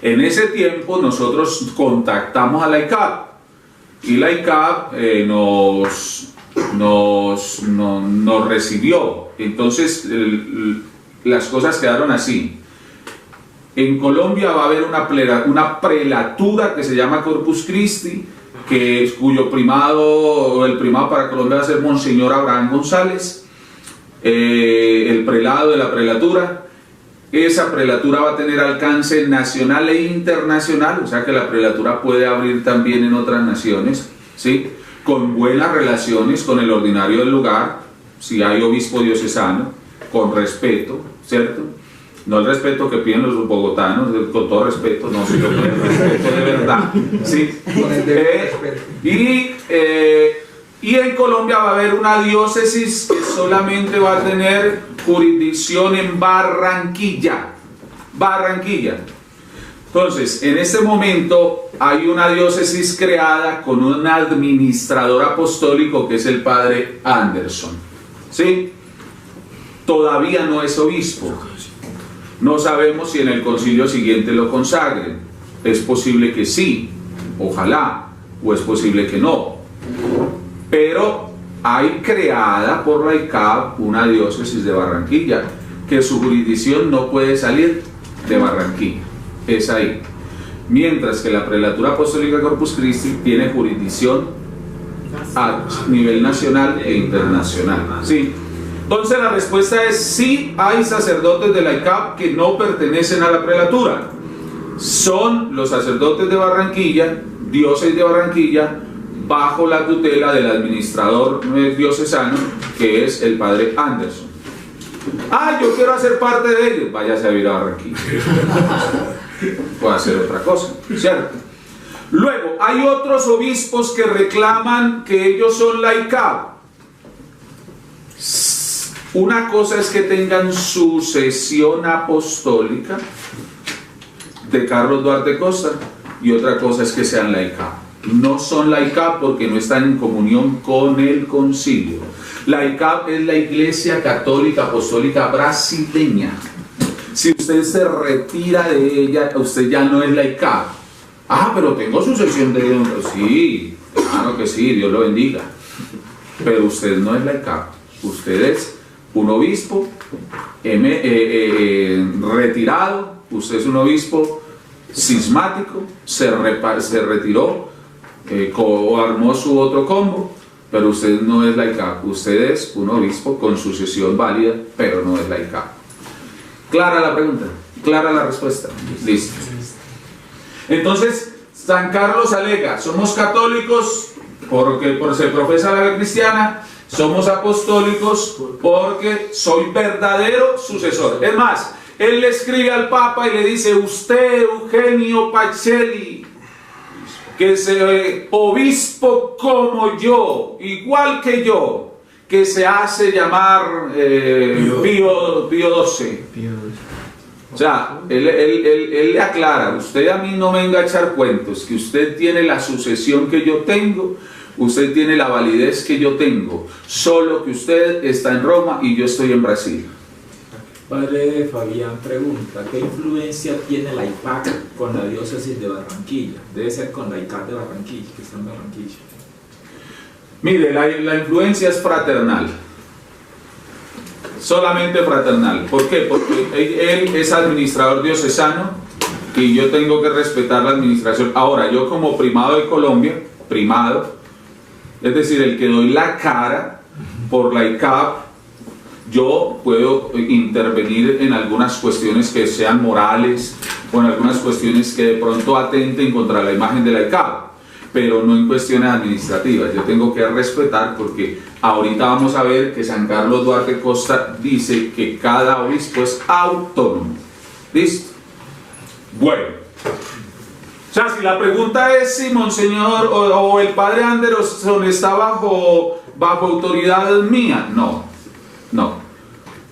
En ese tiempo nosotros contactamos a la ICAP y la ICAP nos recibió. Entonces las cosas quedaron así. En Colombia va a haber una prelatura que se llama Corpus Christi, cuyo primado, el primado para Colombia va a ser Monseñor Abraham González, el prelado de la prelatura. Esa prelatura va a tener alcance nacional e internacional, o sea que la prelatura puede abrir también en otras naciones, ¿sí? Con buenas relaciones con el ordinario del lugar, si hay obispo diocesano, con respeto, ¿cierto? No el respeto que piden los bogotanos, con todo respeto, no, sino con el respeto de verdad, ¿sí? Y en Colombia va a haber una diócesis que solamente va a tener jurisdicción en Barranquilla. Entonces, en este momento hay una diócesis creada con un administrador apostólico que es el padre Anderson, ¿sí? Todavía no es obispo. No sabemos si en el concilio siguiente lo consagren. Es posible que sí, ojalá, o es posible que no. Pero hay creada por la ICAP una diócesis de Barranquilla, que su jurisdicción no puede salir de Barranquilla, es ahí. Mientras que la Prelatura Apostólica Corpus Christi tiene jurisdicción a nivel nacional e internacional, ¿sí? Entonces la respuesta es sí, hay sacerdotes de la ICAP que no pertenecen a la prelatura. Son los sacerdotes de Barranquilla, diócesis de Barranquilla, bajo la tutela del administrador diocesano, que es el padre Anderson. Ah, yo quiero hacer parte de ellos, váyase a vivir a Barranquilla. Puede hacer otra cosa, ¿cierto? Luego, hay otros obispos que reclaman que ellos son la ICAP. Una cosa es que tengan sucesión apostólica de Carlos Duarte Costa y otra cosa es que sean la ICAP. No son la ICAP porque no están en comunión con el concilio. La ICAP es la Iglesia Católica Apostólica Brasileña. Si usted se retira de ella, usted ya no es la ICAP. Ah, pero tengo sucesión de Dios. Sí, claro que sí, Dios lo bendiga. Pero usted no es la ICAP. Usted es un obispo retirado. Usted es un obispo cismático. Se retiró. Armó su otro combo, pero usted no es la ICAP. Usted es un obispo con sucesión válida, pero no es la ICAP. ¿Clara la pregunta? ¿Clara la respuesta? Listo. Entonces, San Carlos alega: somos católicos porque se profesa la fe cristiana, somos apostólicos porque soy verdadero sucesor. Es más, él le escribe al Papa y le dice: usted, Eugenio Pacelli, que es obispo como yo, igual que yo, que se hace llamar Pío XII. O sea, él le aclara: usted a mí no me venga a echar cuentos, que usted tiene la sucesión que yo tengo, usted tiene la validez que yo tengo, solo que usted está en Roma y yo estoy en Brasil. Padre Fabián pregunta, ¿qué influencia tiene la IPAC con la diócesis de Barranquilla? Debe ser con la ICAP de Barranquilla, que está en Barranquilla. Mire, la influencia es fraternal. Solamente fraternal. ¿Por qué? Porque él es administrador diocesano y yo tengo que respetar la administración. Ahora, yo como primado de Colombia, primado, es decir, el que doy la cara por la ICAP, yo puedo intervenir en algunas cuestiones que sean morales o en algunas cuestiones que de pronto atenten contra la imagen de la ICAP, pero no en cuestiones administrativas. Yo tengo que respetar, porque ahorita vamos a ver que San Carlos Duarte Costa dice que cada obispo es autónomo. ¿Listo? Bueno, o sea, si la pregunta es si Monseñor o el Padre Anderson está bajo autoridad mía, no.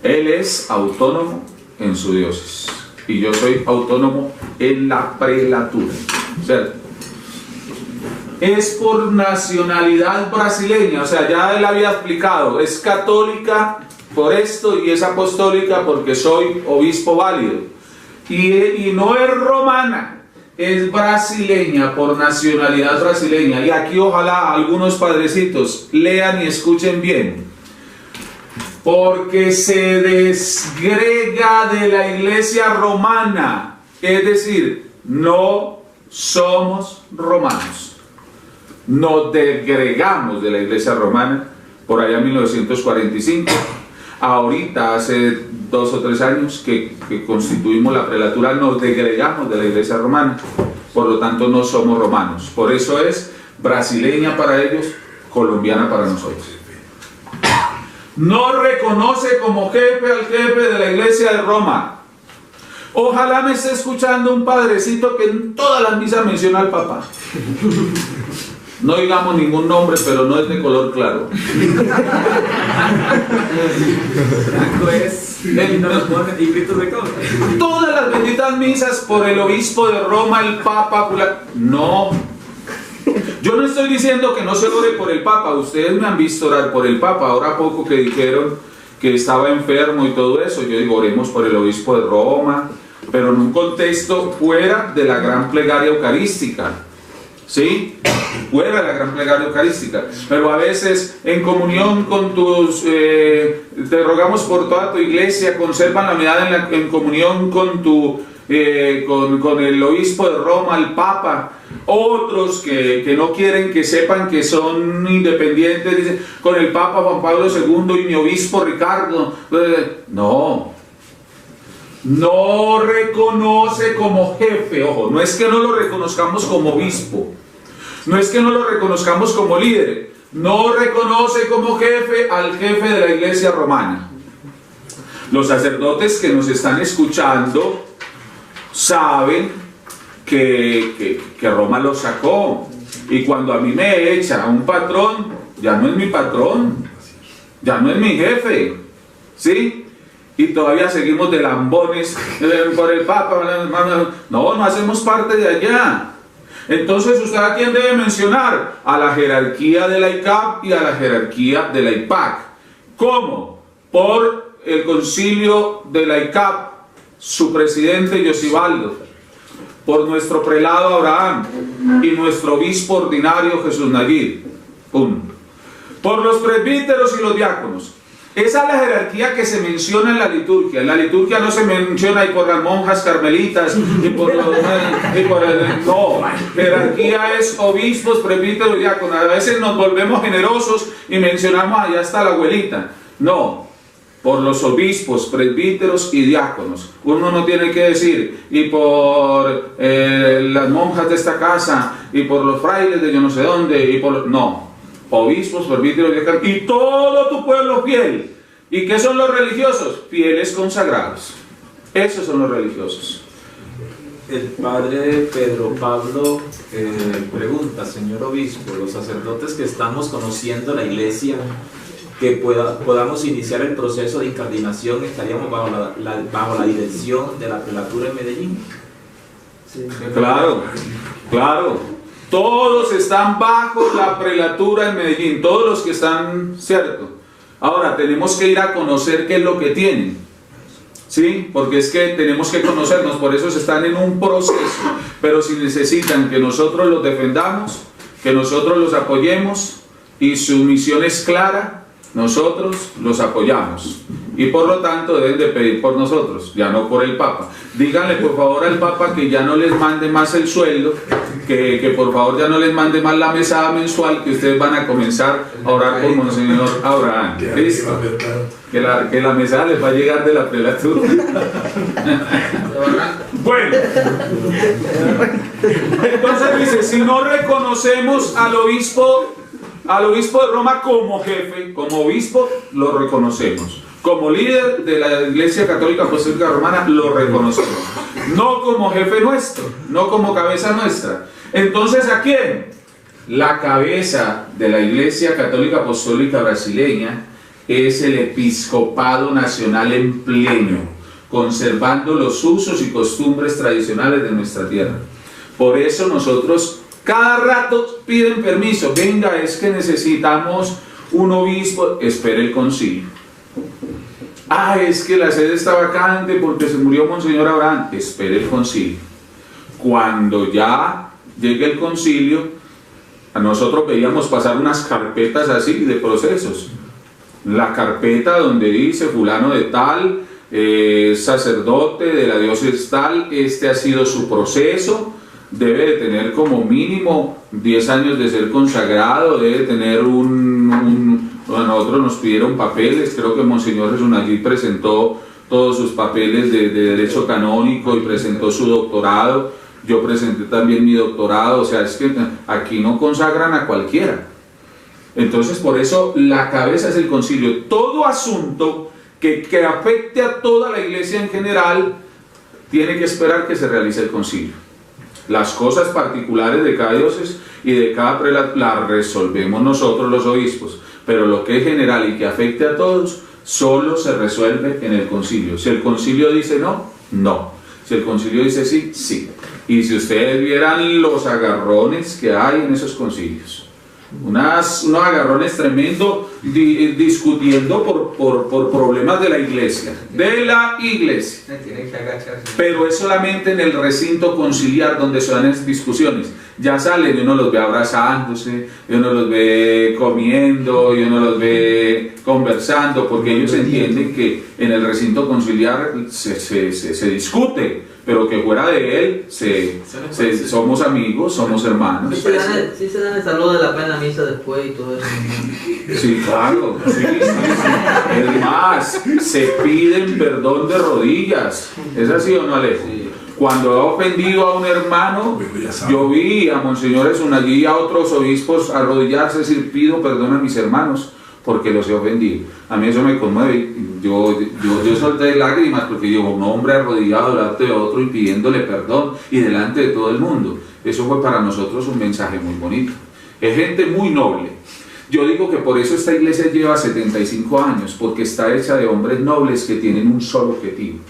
Él es autónomo en su diócesis y yo soy autónomo en la prelatura, ¿cierto? Es por nacionalidad brasileña, o sea, ya él había explicado, es católica por esto y es apostólica porque soy obispo válido. Y no es romana, es brasileña, por nacionalidad brasileña. Y aquí ojalá algunos padrecitos lean y escuchen bien. Porque se desgrega de la iglesia romana, es decir, no somos romanos. Nos desgregamos de la iglesia romana por allá en 1945. Ahorita, hace 2 o 3 años que constituimos la prelatura, nos desgregamos de la iglesia romana. Por lo tanto, no somos romanos. Por eso es brasileña para ellos, colombiana para nosotros. No reconoce como jefe al jefe de la iglesia de Roma. Ojalá me esté escuchando un padrecito que en todas las misas menciona al Papa. No digamos ningún nombre, pero no es de color claro. Franco es y no nos pone y gritos de cosas. Todas las benditas misas por el obispo de Roma, el Papa. No. Yo no estoy diciendo que no se ore por el Papa. Ustedes me han visto orar por el Papa. Ahora poco que dijeron que estaba enfermo y todo eso, yo digo, oremos por el obispo de Roma, pero en un contexto fuera de la gran plegaria eucarística. ¿Sí? Fuera de la gran plegaria eucarística. Pero a veces en comunión con tus... te rogamos por toda tu iglesia, conservan la unidad en comunión con tu... con el obispo de Roma, el Papa. Otros que no quieren que sepan que son independientes, dicen, con el Papa Juan Pablo II y mi obispo Ricardo. No reconoce como jefe. Ojo, no es que no lo reconozcamos como obispo, no es que no lo reconozcamos como líder, no reconoce como jefe al jefe de la iglesia romana. Los sacerdotes que nos están escuchando saben que Roma lo sacó, y cuando a mí me echa un patrón, ya no es mi patrón, ya no es mi jefe, ¿sí? Y todavía seguimos de lambones por el Papa. No hacemos parte de allá. Entonces, ¿usted a quién debe mencionar? A la jerarquía de la ICAP y a la jerarquía de la IPAC. ¿Cómo? Por el concilio de la ICAP, su presidente Yosibaldo, por nuestro prelado Abraham y nuestro obispo ordinario Jesús Nayir. Por los presbíteros y los diáconos. Esa es la jerarquía que se menciona en la liturgia. En la liturgia no se menciona y por las monjas carmelitas y por los... no, jerarquía es obispos, presbíteros y diáconos. A veces nos volvemos generosos y mencionamos allá está la abuelita. No, por los obispos, presbíteros y diáconos. Uno no tiene que decir, y por las monjas de esta casa, y por los frailes de yo no sé dónde, y por... No. Obispos, presbíteros, diáconos y todo tu pueblo fiel. ¿Y qué son los religiosos? Fieles consagrados. Esos son los religiosos. El padre Pedro Pablo pregunta, señor obispo, los sacerdotes que estamos conociendo la iglesia, que podamos iniciar el proceso de incardinación, estaríamos bajo la dirección de la prelatura en Medellín. Sí. Claro. Todos están bajo la prelatura en Medellín, todos los que están, ¿cierto? Ahora, tenemos que ir a conocer qué es lo que tienen, ¿sí? Porque es que tenemos que conocernos, por eso están en un proceso, pero si necesitan que nosotros los defendamos, que nosotros los apoyemos y su misión es clara, nosotros los apoyamos y por lo tanto deben de pedir por nosotros, ya no por el Papa. Díganle por favor al Papa que ya no les mande más el sueldo, que por favor ya no les mande más la mesada mensual, que ustedes van a comenzar a orar por Monseñor Abraham. ¿Listo? Que la mesada les va a llegar de la prelatura. Bueno, entonces dice, si no reconocemos al obispo de Roma como jefe, como obispo, lo reconocemos. Como líder de la Iglesia Católica Apostólica Romana, lo reconocemos. No como jefe nuestro, no como cabeza nuestra. Entonces, ¿a quién? La cabeza de la Iglesia Católica Apostólica Brasileña es el Episcopado Nacional en pleno, conservando los usos y costumbres tradicionales de nuestra tierra. Por eso nosotros cada rato piden permiso. Venga, es que necesitamos un obispo. Espere el concilio. Ah, es que la sede está vacante porque se murió Monseñor Abraham. Espere el concilio. Cuando ya llegue el concilio, a nosotros veíamos pasar unas carpetas así de procesos. La carpeta donde dice fulano de tal, sacerdote de la diócesis tal, este ha sido su proceso. Debe de tener como mínimo 10 años de ser consagrado, debe tener a nosotros nos pidieron papeles, creo que Monseñor Jesús allí presentó todos sus papeles de derecho canónico y presentó su doctorado, yo presenté también mi doctorado, o sea, es que aquí no consagran a cualquiera. Entonces por eso la cabeza es el concilio. Todo asunto que afecte a toda la iglesia en general tiene que esperar que se realice el concilio. Las cosas particulares de cada diócesis y de cada prelado las resolvemos nosotros los obispos, pero lo que es general y que afecte a todos solo se resuelve en el concilio. Si el concilio dice no, no. Si el concilio dice sí, sí. Y si ustedes vieran los agarrones que hay en esos concilios, unos agarrones tremendos discutiendo por problemas de la iglesia, pero es solamente en el recinto conciliar donde se dan esas discusiones. Ya salen y uno los ve abrazándose, y uno los ve comiendo, y uno los ve conversando, porque ellos entienden que en el recinto conciliar se discute, pero que fuera de él somos amigos, somos hermanos. Sí se dan el saludo de la pena misa después y todo eso. Sí, claro, sí. Es más, se piden perdón de rodillas. ¿Es así o no, Ale? Sí. Cuando he ofendido a un hermano, yo vi a Monseñor Jesús allí y a otros obispos arrodillarse y decir, pido perdón a mis hermanos porque los he ofendido. A mí eso me conmueve. Yo solté lágrimas porque digo, un hombre arrodillado delante de otro y pidiéndole perdón y delante de todo el mundo. Eso fue para nosotros un mensaje muy bonito. Es gente muy noble. Yo digo que por eso esta iglesia lleva 75 años, porque está hecha de hombres nobles que tienen un solo objetivo.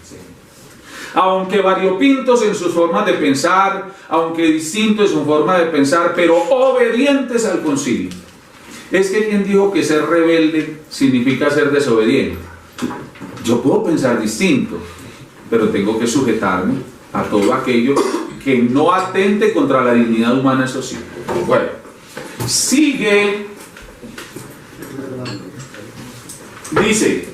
Aunque variopintos en sus formas de pensar, aunque distintos en su forma de pensar, pero obedientes al concilio. Es que quien dijo que ser rebelde significa ser desobediente. Yo puedo pensar distinto, pero tengo que sujetarme a todo aquello que no atente contra la dignidad humana, eso sí. Bueno, sigue, dice,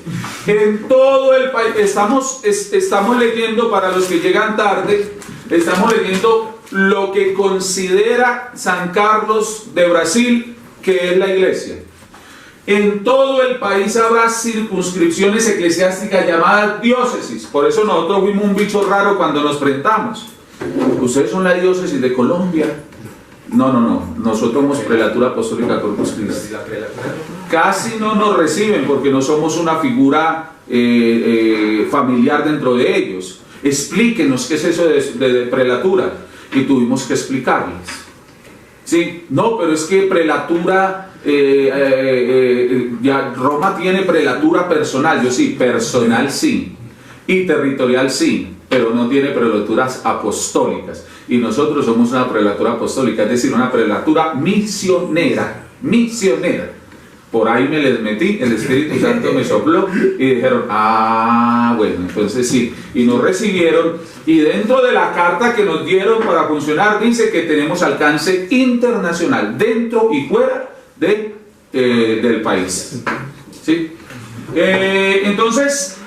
en todo el país, estamos leyendo, para los que llegan tarde, estamos leyendo lo que considera San Carlos de Brasil que es la iglesia. En todo el país habrá circunscripciones eclesiásticas llamadas diócesis. Por eso nosotros fuimos un bicho raro cuando nos presentamos. ¿Ustedes son la diócesis de Colombia? No. Nosotros somos Prelatura Apostólica Corpus Christi. Casi no nos reciben porque no somos una figura familiar dentro de ellos. Explíquenos qué es eso de prelatura. Y tuvimos que explicarles. Sí, no, pero es que prelatura, ya Roma tiene prelatura personal, yo sí, personal sí, y territorial sí, pero no tiene prelaturas apostólicas. Y nosotros somos una prelatura apostólica, es decir, una prelatura misionera. por ahí me les metí, el Espíritu Santo me sopló y dijeron, bueno, entonces sí, y nos recibieron, y dentro de la carta que nos dieron para funcionar dice que tenemos alcance internacional, dentro y fuera del país, ¿sí? Entonces,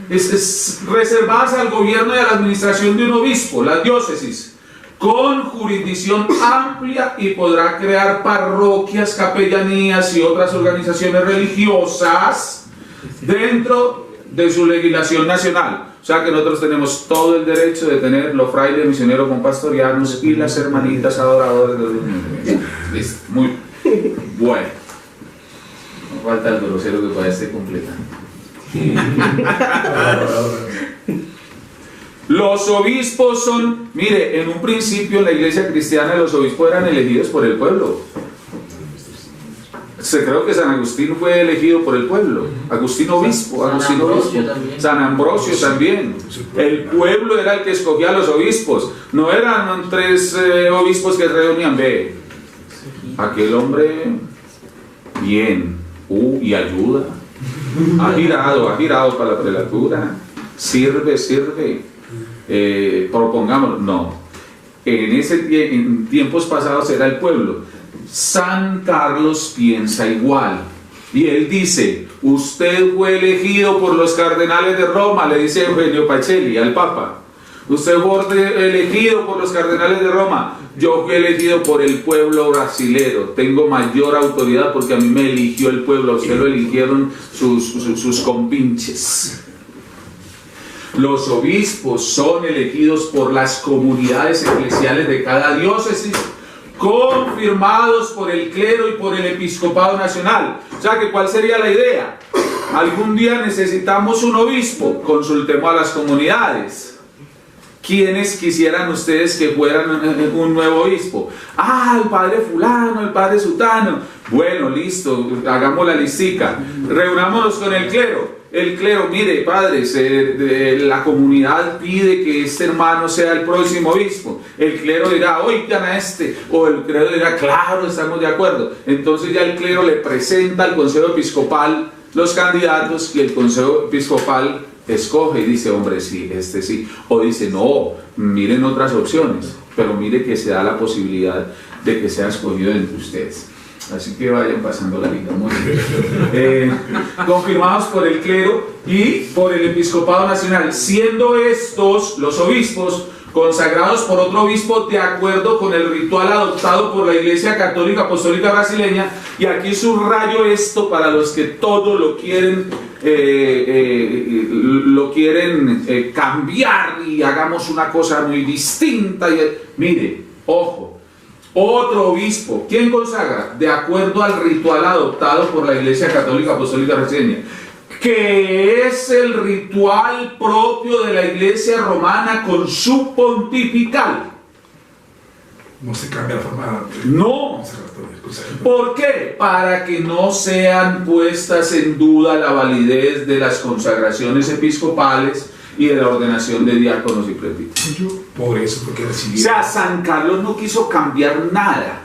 es reservadas al gobierno y a la administración de un obispo, las diócesis, con jurisdicción amplia, y podrá crear parroquias, capellanías y otras organizaciones religiosas dentro de su legislación nacional. O sea que nosotros tenemos todo el derecho de tener los frailes misioneros compastorianos y las hermanitas adoradoras de los niños. Listo, muy bueno. No falta el grosero que pueda estar completando. Los obispos son, mire, en un principio en la iglesia cristiana los obispos eran elegidos por el pueblo. Creo que San Agustín fue elegido por el pueblo. Agustín obispo, Agustín obispo. San Ambrosio también. El pueblo era el que escogía a los obispos. No eran 3 obispos que reunían. Ve, aquel hombre, bien, y ayuda. Ha girado para la prelatura. Sirve. Propongamos, no, en tiempos pasados era el pueblo. San Carlos piensa igual, y él dice, usted fue elegido por los cardenales de Roma, le dice Eugenio Pacelli al Papa, usted fue elegido por los cardenales de Roma, yo fui elegido por el pueblo brasilero, tengo mayor autoridad porque a mí me eligió el pueblo, a usted lo eligieron sus compinches. Los obispos son elegidos por las comunidades eclesiales de cada diócesis, confirmados por el clero y por el episcopado nacional. O sea que, ¿cuál sería la idea? Algún día necesitamos un obispo, consultemos a las comunidades. ¿Quiénes quisieran ustedes que fueran un nuevo obispo? El padre fulano, el padre sutano. Bueno, listo, hagamos la listica. Reunámonos con el clero. El clero, mire, padres, la comunidad pide que este hermano sea el próximo obispo. El clero dirá, oigan a este. O el clero dirá, claro, estamos de acuerdo. Entonces ya el clero le presenta al consejo episcopal los candidatos, y el consejo episcopal escoge y dice, hombre, sí, este sí. O dice, no, miren otras opciones, pero mire que se da la posibilidad de que sea escogido entre ustedes. Así que vayan pasando la vida muy bien. Confirmados por el clero y por el episcopado nacional, siendo estos, los obispos, consagrados por otro obispo de acuerdo con el ritual adoptado por la Iglesia Católica Apostólica Brasileña. Y aquí subrayo esto para los que todo lo quieren cambiar y hagamos una cosa muy distinta. Mire, ojo. Otro obispo, ¿quién consagra? De acuerdo al ritual adoptado por la Iglesia Católica Apostólica Brasileña, que es el ritual propio de la Iglesia Romana con su pontifical. No se cambia la forma. No. ¿Por qué? Para que no sean puestas en duda la validez de las consagraciones episcopales y de la ordenación de diáconos y presbíteros. Por eso, porque recibí. O sea, San Carlos no quiso cambiar nada.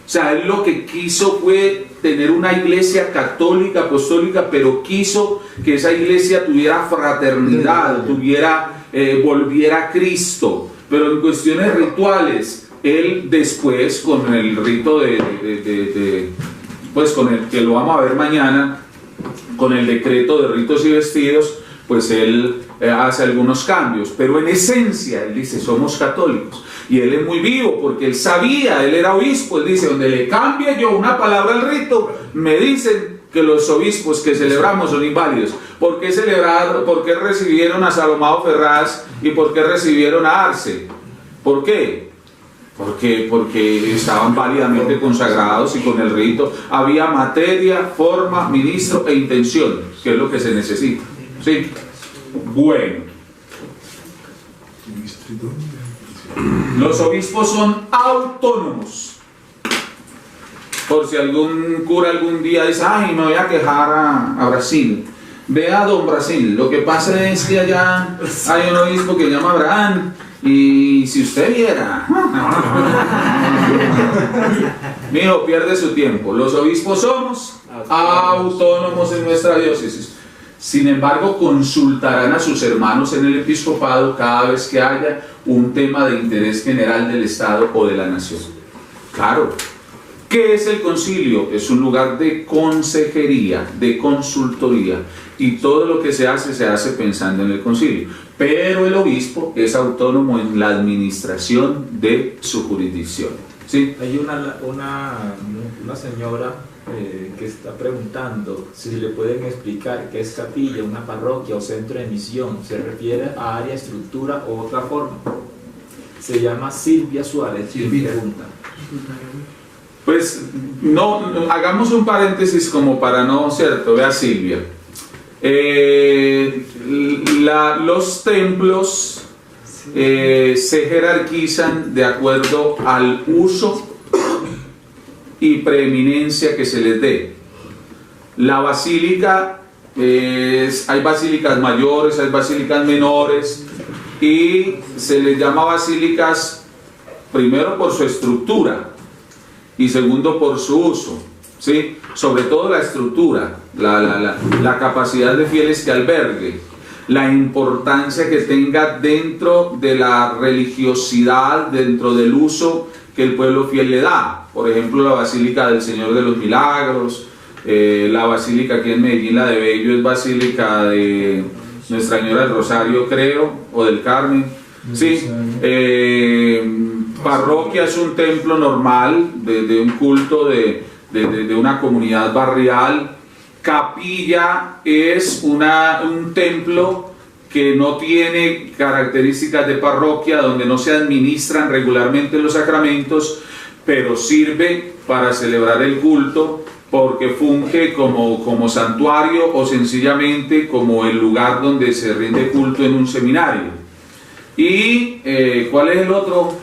O sea, él lo que quiso fue tener una iglesia católica, apostólica, pero quiso que esa iglesia tuviera fraternidad, volviera a Cristo. Pero en cuestiones rituales, él después, con el rito pues con el que lo vamos a ver mañana, con el decreto de ritos y vestidos, pues él hace algunos cambios, pero en esencia él dice, somos católicos. Y él es muy vivo porque él sabía, él era obispo, él dice, donde le cambie yo una palabra al rito, me dicen que los obispos que celebramos son inválidos. ¿Por qué recibieron a Salomao Ferraz y por qué recibieron a Arce? ¿Por qué? Porque estaban válidamente consagrados y con el rito había materia, forma, ministro e intención, que es lo que se necesita. ¿Sí? Bueno. Los obispos son autónomos. Por si algún cura algún día dice, me voy a quejar a Brasil. Vea a don Brasil. Lo que pasa es que allá hay un obispo que se llama Abraham. Y si usted viera, mijo, pierde su tiempo. Los obispos somos autónomos en nuestra diócesis. Sin embargo, consultarán a sus hermanos en el episcopado cada vez que haya un tema de interés general del Estado o de la nación. Claro. ¿Qué es el concilio? Es un lugar de consejería, de consultoría, y todo lo que se hace pensando en el concilio. Pero el obispo es autónomo en la administración de su jurisdicción. ¿Sí? Hay una señora que está preguntando si le pueden explicar qué es capilla, una parroquia o centro de misión. ¿Se refiere a área, estructura o otra forma? Se llama Silvia Suárez. Pregunta. Pues no, hagamos un paréntesis como para no, ¿cierto? Vea Silvia. Los templos se jerarquizan de acuerdo al uso y preeminencia que se les dé. La basílica, hay basílicas mayores, hay basílicas menores, y se les llama basílicas primero por su estructura y segundo por su uso, ¿sí? Sobre todo la estructura, la capacidad de fieles que albergue, la importancia que tenga dentro de la religiosidad, dentro del uso que el pueblo fiel le da. Por ejemplo, la Basílica del Señor de los Milagros, la basílica aquí en Medellín, la de Bello, es basílica de Nuestra Señora del Rosario, creo, o del Carmen, ¿sí? Parroquia es un templo normal de un culto de una comunidad barrial. Capilla es un templo que no tiene características de parroquia, donde no se administran regularmente los sacramentos, pero sirve para celebrar el culto, porque funge como santuario o sencillamente como el lugar donde se rinde culto en un seminario. ¿Y cuál es el otro?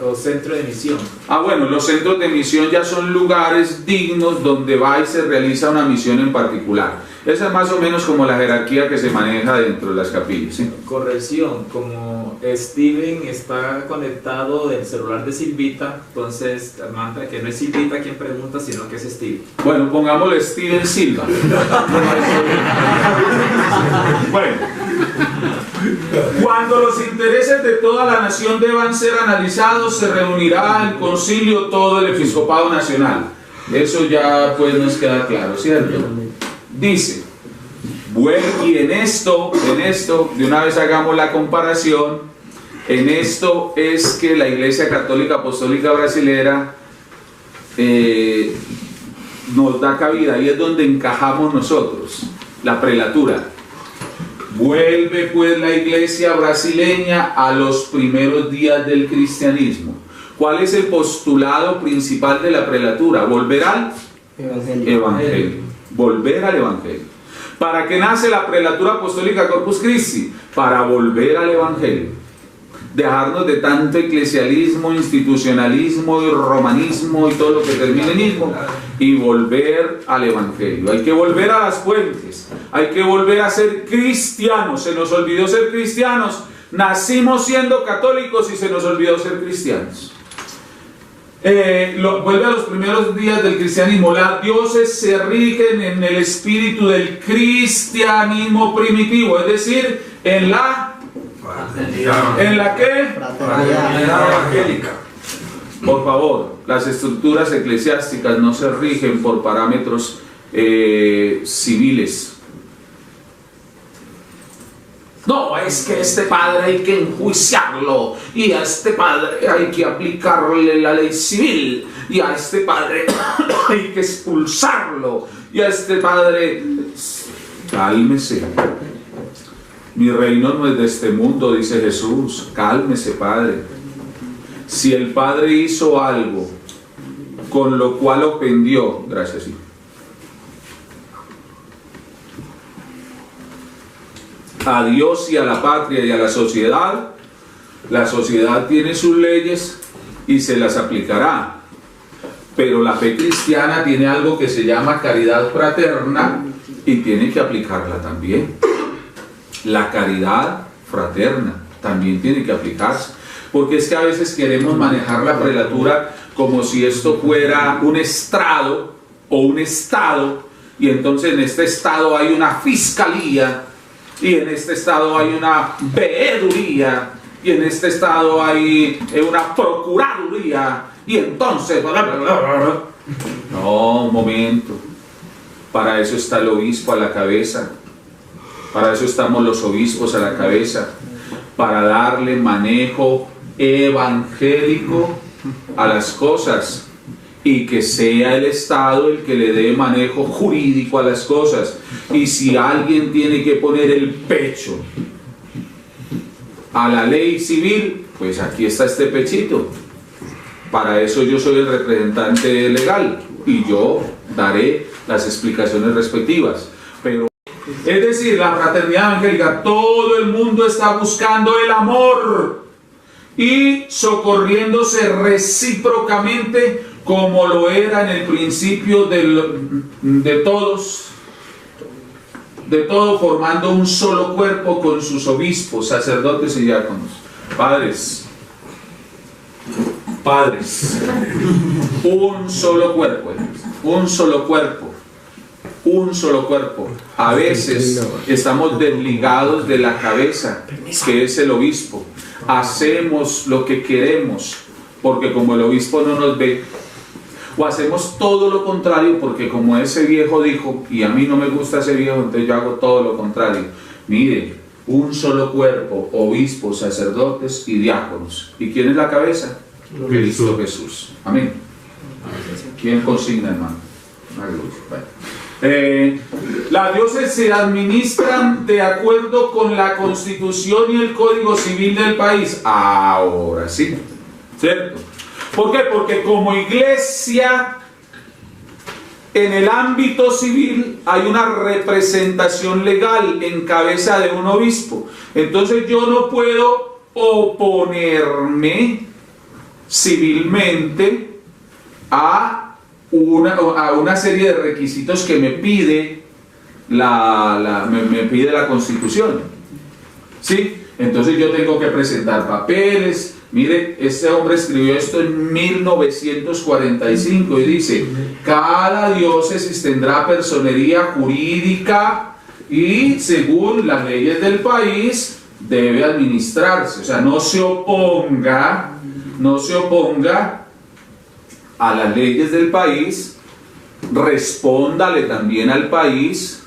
O centro de misión. Bueno, los centros de misión ya son lugares dignos donde va y se realiza una misión en particular. Esa es más o menos como la jerarquía que se maneja dentro de las capillas, ¿sí? Corrección, como Steven está conectado del celular de Silvita, entonces Armanda, que no es Silvita quien pregunta, sino que es Steven. Bueno, pongámosle Steven Silva. Bueno, cuando los intereses de toda la nación deban ser analizados, se reunirá el concilio todo el episcopado nacional. Eso ya pues nos queda claro, ¿cierto? Dice, bueno, y en esto, de una vez hagamos la comparación, en esto es que la Iglesia Católica Apostólica Brasilera nos da cabida, y es donde encajamos nosotros, la prelatura. Vuelve pues la Iglesia brasileña a los primeros días del cristianismo. ¿Cuál es el postulado principal de la prelatura? Volver al Evangelio. Volver al Evangelio. ¿Para qué nace la prelatura apostólica Corpus Christi? Para volver al Evangelio. Dejarnos de tanto eclesialismo, institucionalismo y romanismo y todo lo que termine en ismo, y volver al Evangelio. Hay que volver a las fuentes, hay que volver a ser cristianos. Se nos olvidó ser cristianos, nacimos siendo católicos y se nos olvidó ser cristianos. Vuelve a los primeros días del cristianismo. Las diócesis se rigen en el espíritu del cristianismo primitivo, es decir, ¿en la qué? Fraternidad evangélica. Por favor, las estructuras eclesiásticas no se rigen por parámetros civiles. No, es que este padre hay que enjuiciarlo, y a este padre hay que aplicarle la ley civil, y a este padre hay que expulsarlo, y a este padre... Cálmese. Mi reino no es de este mundo, dice Jesús. Cálmese, Padre. Si el Padre hizo algo con lo cual ofendió, gracias, hijo, a Dios y a la patria y a la sociedad tiene sus leyes y se las aplicará. Pero la fe cristiana tiene algo que se llama caridad fraterna y tiene que aplicarla también. La caridad fraterna también tiene que aplicarse, porque es que a veces queremos manejar la prelatura como si esto fuera un estrado o un estado, y entonces en este estado hay una fiscalía, y en este estado hay una veeduría, y en este estado hay una procuraduría, y entonces... No, un momento. Para eso está el obispo a la cabeza. Para eso estamos los obispos a la cabeza. Para darle manejo evangélico a las cosas. Y que sea el Estado el que le dé manejo jurídico a las cosas. Y si alguien tiene que poner el pecho a la ley civil, pues aquí está este pechito. Para eso yo soy el representante legal y yo daré las explicaciones respectivas. Pero, es decir, la fraternidad evangélica, todo el mundo está buscando el amor y socorriéndose recíprocamente, como lo era en el principio de todos, formando un solo cuerpo con sus obispos, sacerdotes y diáconos. Padres, un solo cuerpo, un solo cuerpo, un solo cuerpo. A veces estamos desligados de la cabeza, que es el obispo. Hacemos lo que queremos, porque como el obispo no nos ve, o hacemos todo lo contrario, porque como ese viejo dijo, y a mí no me gusta ese viejo, entonces yo hago todo lo contrario. Mire, un solo cuerpo, obispos, sacerdotes y diáconos. ¿Y quién es la cabeza? Cristo Jesús. Amén. ¿Quién consigna, hermano? Bueno. Las diócesis se administran de acuerdo con la Constitución y el Código Civil del país. Ahora sí, ¿cierto? ¿Por qué? Porque como iglesia, en el ámbito civil hay una representación legal en cabeza de un obispo. Entonces yo no puedo oponerme civilmente a una serie de requisitos que me pide me pide la Constitución. ¿Sí? Entonces yo tengo que presentar papeles. Mire, este hombre escribió esto en 1945 y dice: cada diócesis tendrá personería jurídica y según las leyes del país debe administrarse. O sea, no se oponga a las leyes del país, respóndale también al país,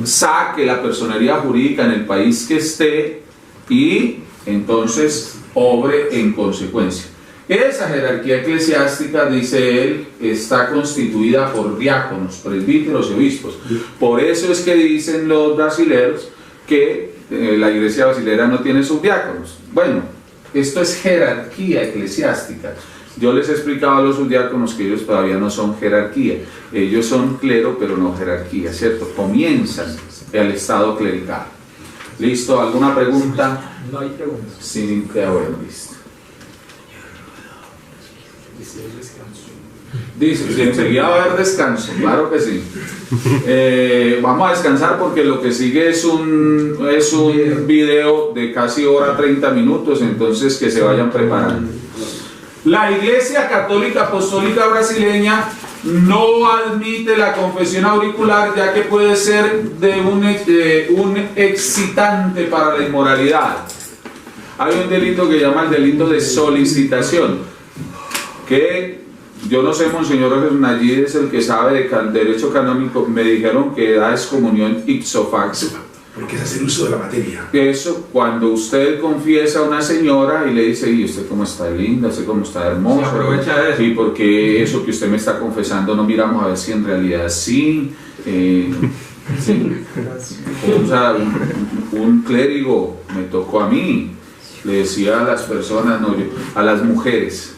saque la personería jurídica en el país que esté y entonces obre en consecuencia. Esa jerarquía eclesiástica, dice él, está constituida por diáconos, presbíteros y obispos. Por eso es que dicen los brasileros que la iglesia brasilera no tiene subdiáconos. Bueno, esto es jerarquía eclesiástica. Yo les he explicado a los subdiáconos que ellos todavía no son jerarquía. Ellos son clero, pero no jerarquía, ¿cierto? Comienzan el estado clerical. ¿Listo? ¿Alguna pregunta? No hay preguntas. Sí, bueno, listo. Dice, si enseguida va a haber descanso, claro que sí. Vamos a descansar porque lo que sigue es un video de casi hora 30 minutos, entonces que se vayan preparando. La Iglesia Católica Apostólica Brasileña no admite la confesión auricular, ya que puede ser un excitante para la inmoralidad. Hay un delito que llama el delito de solicitación, que yo no sé, Monseñor Jesús Nayid es el que sabe de derecho canónico. Me dijeron que da excomunión ipso facto. Porque es hacer uso de la materia. Eso, cuando usted confiesa a una señora y le dice: ¿y usted cómo está linda? ¿Usted cómo está hermosa? Se aprovecha de eso. Sí, porque eso que usted me está confesando no miramos a ver si en realidad sí. Sí. O sea, un clérigo me tocó a mí, le decía a las personas, no, a las mujeres,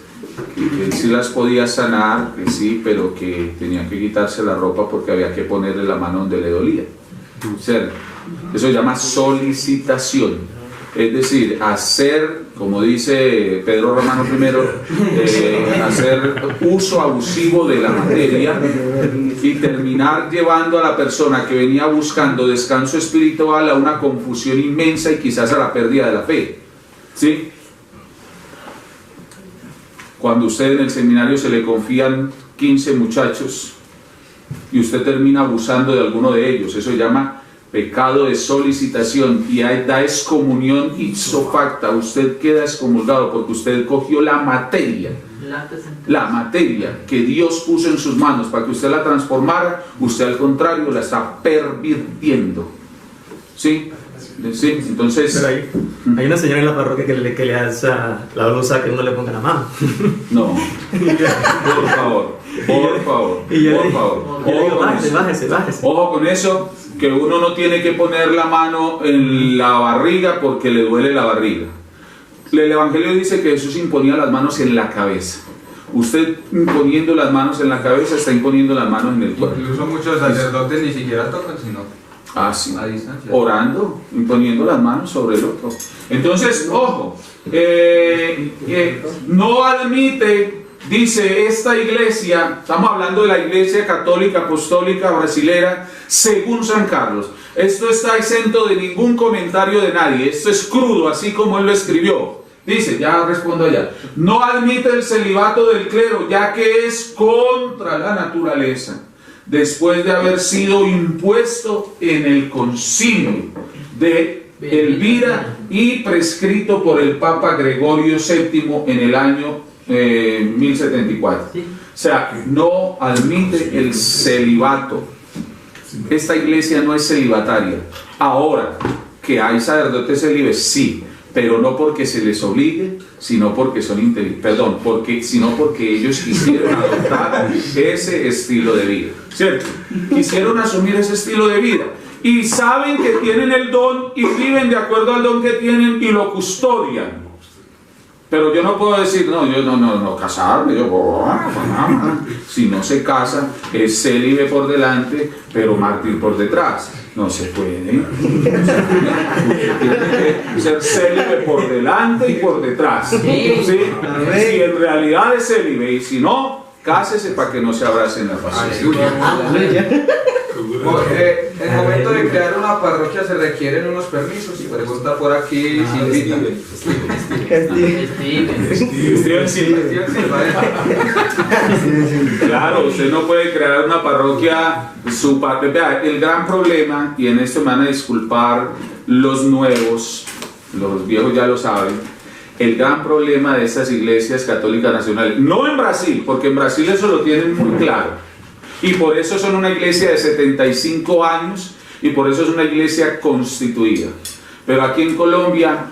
que él sí las podía sanar, que sí, pero que tenían que quitarse la ropa porque había que ponerle la mano donde le dolía. ¿Cierto? Eso se llama solicitación, es decir, hacer, como dice Pedro Romano I, hacer uso abusivo de la materia y terminar llevando a la persona que venía buscando descanso espiritual a una confusión inmensa y quizás a la pérdida de la fe. ¿Sí? Cuando usted en el seminario se le confían 15 muchachos y usted termina abusando de alguno de ellos. Eso se llama pecado de solicitación y ahí da excomunión ipso facto. Usted queda excomulgado porque usted cogió la materia que Dios puso en sus manos para que usted la transformara. Usted al contrario la está pervirtiendo. ¿Sí? ¿Sí? Entonces, pero hay una señora en la parroquia que le alza la blusa que uno le ponga la mano. no, por favor, Y yo le digo, bájese. Ojo con eso, que uno no tiene que poner la mano en la barriga porque le duele la barriga. El Evangelio dice que Jesús imponía las manos en la cabeza. Usted imponiendo las manos en la cabeza está imponiendo las manos en el cuerpo. Incluso muchos sacerdotes ni siquiera tocan, sino sí. a distancia. Orando, imponiendo las manos sobre el otro. Entonces, ojo, no admite, dice esta iglesia, estamos hablando de la iglesia católica apostólica brasilera, según San Carlos. Esto está exento de ningún comentario de nadie, esto es crudo, así como él lo escribió. Dice, ya respondo allá, no admite el celibato del clero, ya que es contra la naturaleza, después de haber sido impuesto en el concilio de Elvira y prescrito por el Papa Gregorio VII en el año 1074. O sea, no admite el celibato. Esta iglesia no es celibataria. Ahora, que hay sacerdotes celibes, sí, pero no porque se les obligue, sino porque son inteligentes, sino porque ellos quisieron adoptar ese estilo de vida, ¿cierto? Quisieron asumir ese estilo de vida y saben que tienen el don y viven de acuerdo al don que tienen y lo custodian. Pero yo no puedo decir, no, casarme, si no se casa, es célibe por delante, pero mártir por detrás. No se puede. Usted tiene que ser célibe por delante y por detrás. ¿Sí? Si en realidad es célibe y si no, cásese para que no se abracen la familia. En el momento de crear una parroquia se requieren unos permisos. Y pregunta por aquí Silvita. Steven Silva. Claro, usted no puede crear una parroquia. Vea, el gran problema, y en esto me van a disculpar los nuevos, los viejos ya lo saben, el gran problema de estas iglesias católicas nacionales, no en Brasil, porque en Brasil eso lo tienen muy claro, y por eso son una iglesia de 75 años, y por eso es una iglesia constituida. Pero aquí en Colombia,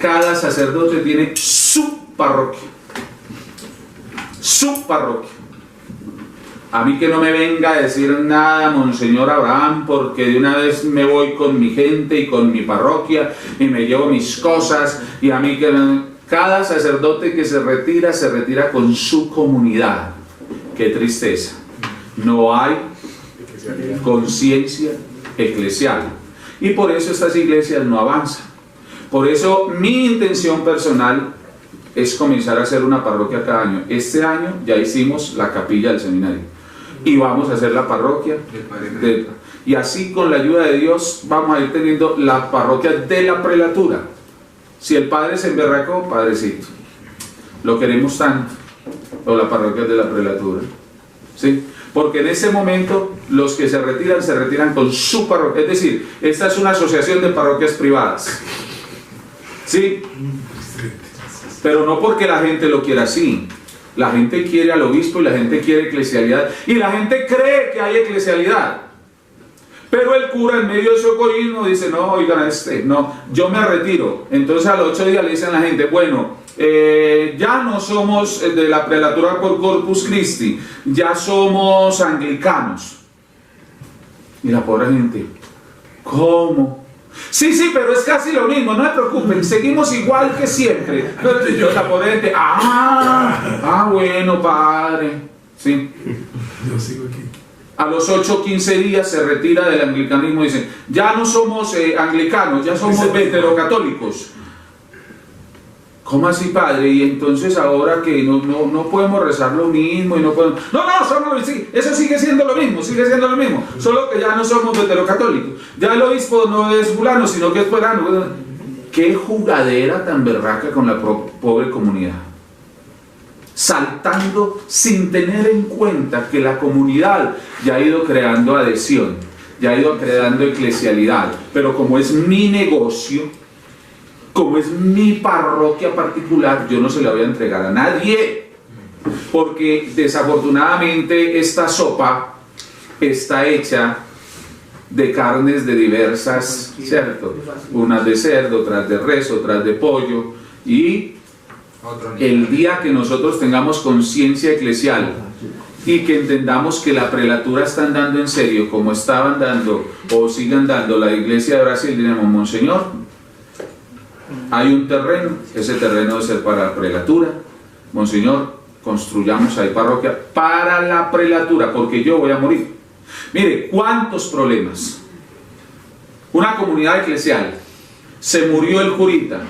cada sacerdote tiene su parroquia. Su parroquia. A mí que no me venga a decir nada, Monseñor Abraham, porque de una vez me voy con mi gente y con mi parroquia y me llevo mis cosas, y a mí que cada sacerdote que se retira con su comunidad. Qué tristeza. No hay conciencia eclesial. Y por eso estas iglesias no avanzan. Por eso mi intención personal es comenzar a hacer una parroquia cada año. Este año ya hicimos la capilla del seminario. Y vamos a hacer la parroquia. Y así con la ayuda de Dios vamos a ir teniendo la parroquia de la prelatura. Si el padre se emberracó, padrecito, lo queremos tanto. O la parroquia de la prelatura. ¿Sí? Porque en ese momento los que se retiran con su parroquia. Es decir, esta es una asociación de parroquias privadas. ¿Sí? Pero no porque la gente lo quiera así. La gente quiere al obispo y la gente quiere eclesialidad. Y la gente cree que hay eclesialidad. Pero el cura en medio de su egoísmo dice, no, oigan, no, yo me retiro. Entonces a los 8 días le dicen a la gente, bueno, ya no somos de la prelatura por Corpus Christi, ya somos anglicanos. Y la pobre gente, ¿cómo? Sí, pero es casi lo mismo, no se preocupen, seguimos igual que siempre. Yo la pobre gente, bueno, padre. Sí. Yo sigo aquí. A los 8 o 15 días se retira del anglicanismo y dicen, ya no somos anglicanos, ya somos veterocatólicos. ¿Cómo así, padre? Y entonces ahora que no podemos rezar lo mismo y no podemos... Sí, eso sigue siendo lo mismo, solo que ya no somos veterocatólicos. Ya el obispo no es fulano, sino que es fulano. Qué jugadera tan berraca con la pobre comunidad. saltando sin tener en cuenta que la comunidad ya ha ido creando adhesión, ya ha ido creando eclesialidad, pero como es mi negocio, como es mi parroquia particular, yo no se la voy a entregar a nadie, porque desafortunadamente esta sopa está hecha de carnes de diversas, ¿cierto? Unas de cerdo, otras de res, otras de pollo, y el día que nosotros tengamos conciencia eclesial y que entendamos que la prelatura están dando en serio, como estaban dando o sigan dando la iglesia de Brasil, diremos: Monseñor, hay un terreno, ese terreno debe ser para la prelatura, Monseñor, construyamos ahí parroquia para la prelatura, porque yo voy a morir. Mire, cuántos problemas. Una comunidad eclesial, se murió el curita,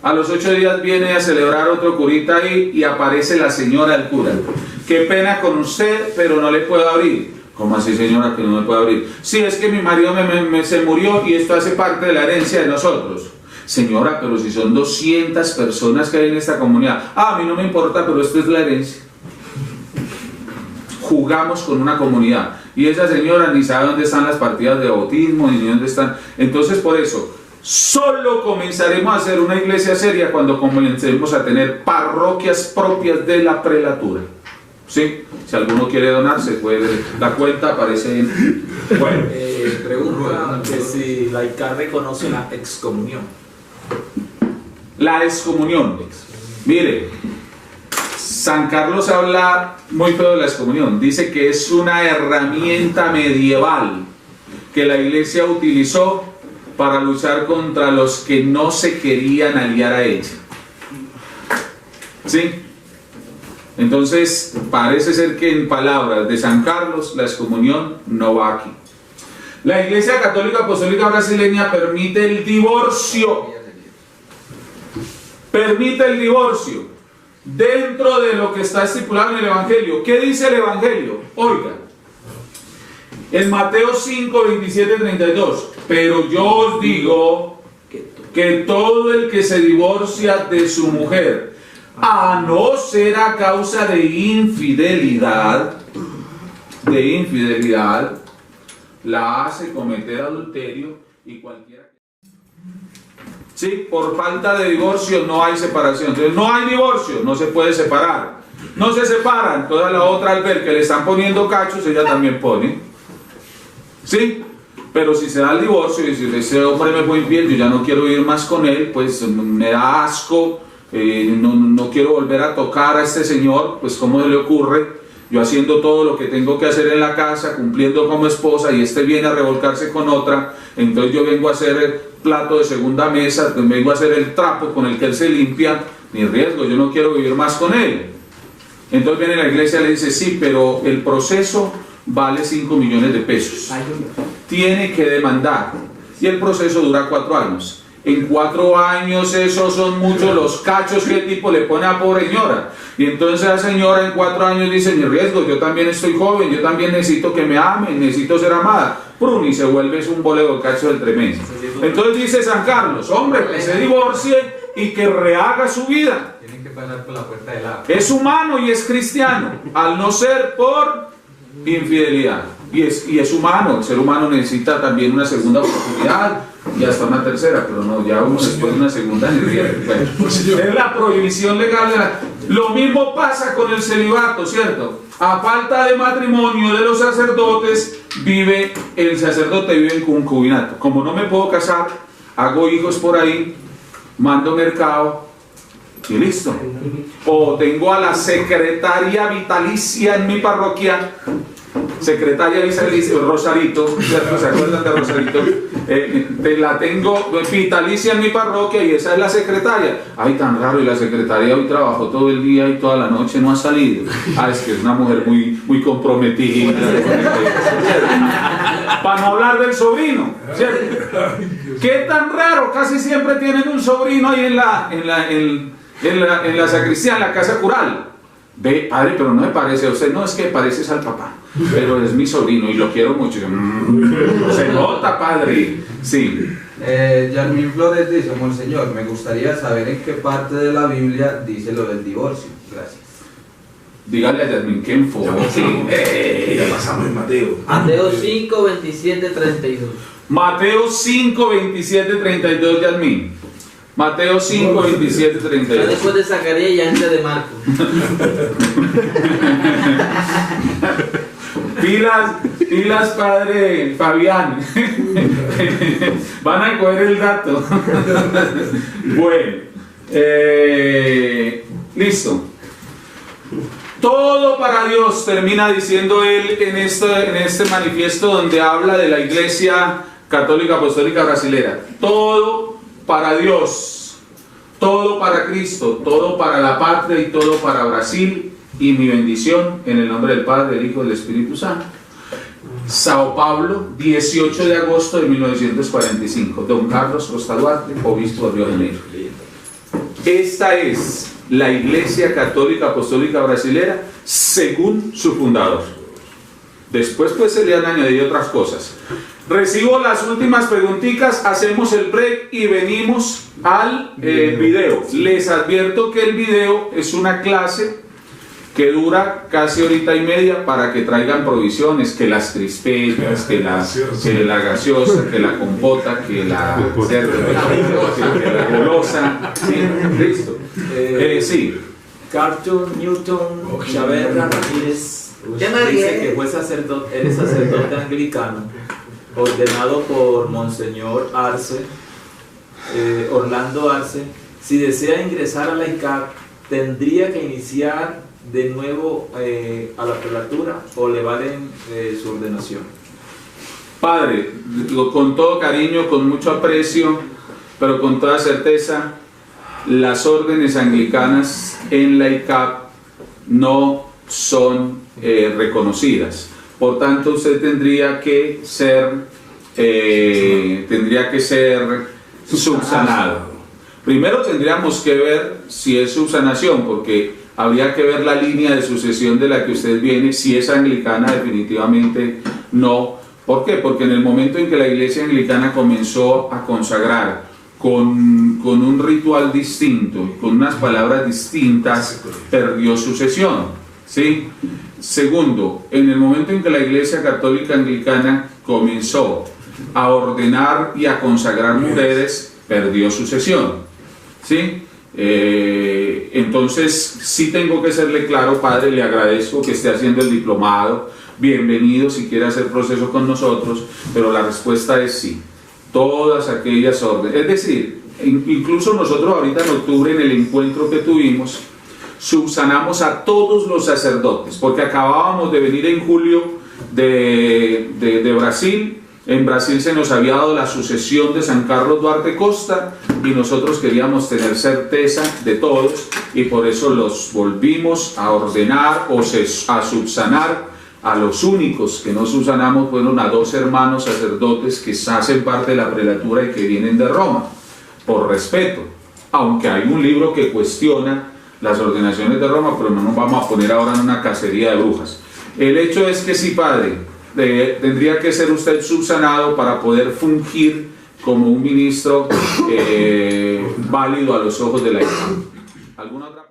a los 8 días viene a celebrar otro curita ahí y aparece la señora del cura: qué pena con usted, pero no le puedo abrir. ¿Cómo así, señora, que no me puede abrir? Sí, es que mi marido se murió y esto hace parte de la herencia de nosotros. Señora, pero si son 200 personas que hay en esta comunidad. A mí no me importa, pero esto es la herencia. Jugamos con una comunidad y esa señora ni sabe dónde están las partidas de bautismo ni dónde están. Entonces, por eso solo comenzaremos a hacer una iglesia seria cuando comencemos a tener parroquias propias de la prelatura. ¿Sí? Si alguno quiere donar, se puede. La cuenta aparece en... Bueno, pregunta que si la ICAR reconoce la excomunión. La excomunión. Mire, San Carlos habla muy feo de la excomunión. Dice que es una herramienta medieval que la iglesia utilizó para luchar contra los que no se querían aliar a ella. ¿Sí? Entonces, parece ser que en palabras de San Carlos, la excomunión no va aquí. La Iglesia Católica Apostólica Brasileña permite el divorcio. Permite el divorcio dentro de lo que está estipulado en el Evangelio. ¿Qué dice el Evangelio? Oiga, en Mateo 5, 27, 32. Pero yo os digo que todo el que se divorcia de su mujer, a no ser a causa de infidelidad, la hace cometer adulterio y cualquiera. Sí, por falta de divorcio no hay separación. Entonces no hay divorcio, no se puede separar. No se separan. Toda la otra, al ver que le están poniendo cachos, ella también pone. ¿Sí? Pero si se da el divorcio y si ese hombre me fue infiel, yo ya no quiero ir más con él, pues me da asco, no quiero volver a tocar a este señor, pues ¿cómo le ocurre? Yo haciendo todo lo que tengo que hacer en la casa, cumpliendo como esposa, y este viene a revolcarse con otra, entonces yo vengo a hacer el plato de segunda mesa, vengo a hacer el trapo con el que él se limpia, ni riesgo, yo no quiero vivir más con él. Entonces viene la iglesia y le dice: sí, pero el proceso vale 5 millones de pesos. Tiene que demandar. Y el proceso dura 4 años. En 4 años esos son muchos los cachos que el tipo le pone a pobre señora. Y entonces la señora en 4 años dice: ni riesgo, yo también estoy joven, yo también necesito que me amen, necesito ser amada. Prun, y se vuelve un boleo de cacho del tremendo. Entonces dice San Carlos: hombre, que se divorcie y que rehaga su vida. Tienen que pasar por la puerta del agua. Es humano y es cristiano, al no ser por infidelidad. Y es humano, el ser humano necesita también una segunda oportunidad y hasta una tercera, pero no, ya uno después de una segunda bueno, es la prohibición legal. Lo mismo pasa con el celibato, ¿cierto? A falta de matrimonio de los sacerdotes, el sacerdote vive en concubinato. Como no me puedo casar, hago hijos por ahí, mando mercado y listo. O tengo a la secretaria vitalicia en mi parroquia, secretaria vitalicia, Rosarito, ¿cierto? ¿Se acuerdan de Rosarito? La tengo vitalicia en mi parroquia y esa es la secretaria. Ay, tan raro, y la secretaria hoy trabajó todo el día y toda la noche, no ha salido. Es que es una mujer muy comprometida. Para no hablar del sobrino, ¿cierto? ¿Qué tan raro? Casi siempre tienen un sobrino ahí en la sacristía, en la casa cural. Ve, padre, pero no me parece a usted. No, es que pareces al papá, pero es mi sobrino y lo quiero mucho. Se nota, padre. Sí. Yarmín Flores dice: Monseñor, me gustaría saber en qué parte de la Biblia dice lo del divorcio. Gracias. Dígale a Yasmin que enfoque. Ya pasamos en Mateo. Mateo 5, 27, 32. Mateo 5, 27, 32, Yasmin. Mateo 5, 27, Ya 32. después de Zacarías y antes de Marcos. Pilas, padre Fabián. Van a coger el dato. Bueno, listo. Todo para Dios, termina diciendo él en este manifiesto donde habla de la Iglesia Católica Apostólica Brasilera. Todo para Dios, todo para Cristo, todo para la patria y todo para Brasil, y mi bendición en el nombre del Padre, del Hijo y del Espíritu Santo. Sao Paulo, 18 de agosto de 1945. Don Carlos Costa Duarte, obispo de Río de Janeiro. Esta es la Iglesia Católica Apostólica Brasilera según su fundador. Después pues se le han añadido otras cosas. Recibo las últimas preguntitas, hacemos el break y venimos al video. Les advierto que el video es una clase que dura casi horita y media para que traigan provisiones, que las crispetas, que la gaseosa, que la compota, que la cerveza, que la golosa. Sí, listo. Sí. Cartoon Newton Chaverra Ramírez ¿Qué más dice bien? que fue sacerdote, eres sacerdote anglicano, ordenado por Monseñor Arce, Orlando Arce. Si desea ingresar a la ICAP, ¿tendría que iniciar de nuevo a la prelatura o le valen su ordenación? Padre, con todo cariño, con mucho aprecio, pero con toda certeza, las órdenes anglicanas en la ICAP no son reconocidas. Por tanto, usted tendría que ser subsanado. Primero tendríamos que ver si es subsanación, porque habría que ver la línea de sucesión de la que usted viene. Si es anglicana, definitivamente no. ¿Por qué? Porque en el momento en que la Iglesia anglicana comenzó a consagrar con un ritual distinto, con unas palabras distintas, perdió sucesión, ¿sí? Segundo, en el momento en que la Iglesia Católica Anglicana comenzó a ordenar y a consagrar mujeres, perdió sucesión, ¿sí? Entonces, sí tengo que serle claro, padre, le agradezco que esté haciendo el diplomado, bienvenido si quiere hacer proceso con nosotros, pero la respuesta es sí. Todas aquellas órdenes, es decir, incluso nosotros ahorita en octubre en el encuentro que tuvimos, subsanamos a todos los sacerdotes, porque acabábamos de venir en julio de Brasil. En Brasil se nos había dado la sucesión de San Carlos Duarte Costa y nosotros queríamos tener certeza de todos y por eso los volvimos a ordenar o a subsanar. A los únicos que no subsanamos fueron a 2 hermanos sacerdotes que hacen parte de la prelatura y que vienen de Roma, por respeto, aunque hay un libro que cuestiona las ordenaciones de Roma, pero no nos vamos a poner ahora en una cacería de brujas. El hecho es que sí, padre, tendría que ser usted subsanado para poder fungir como un ministro válido a los ojos de la Iglesia. ¿Alguna otra?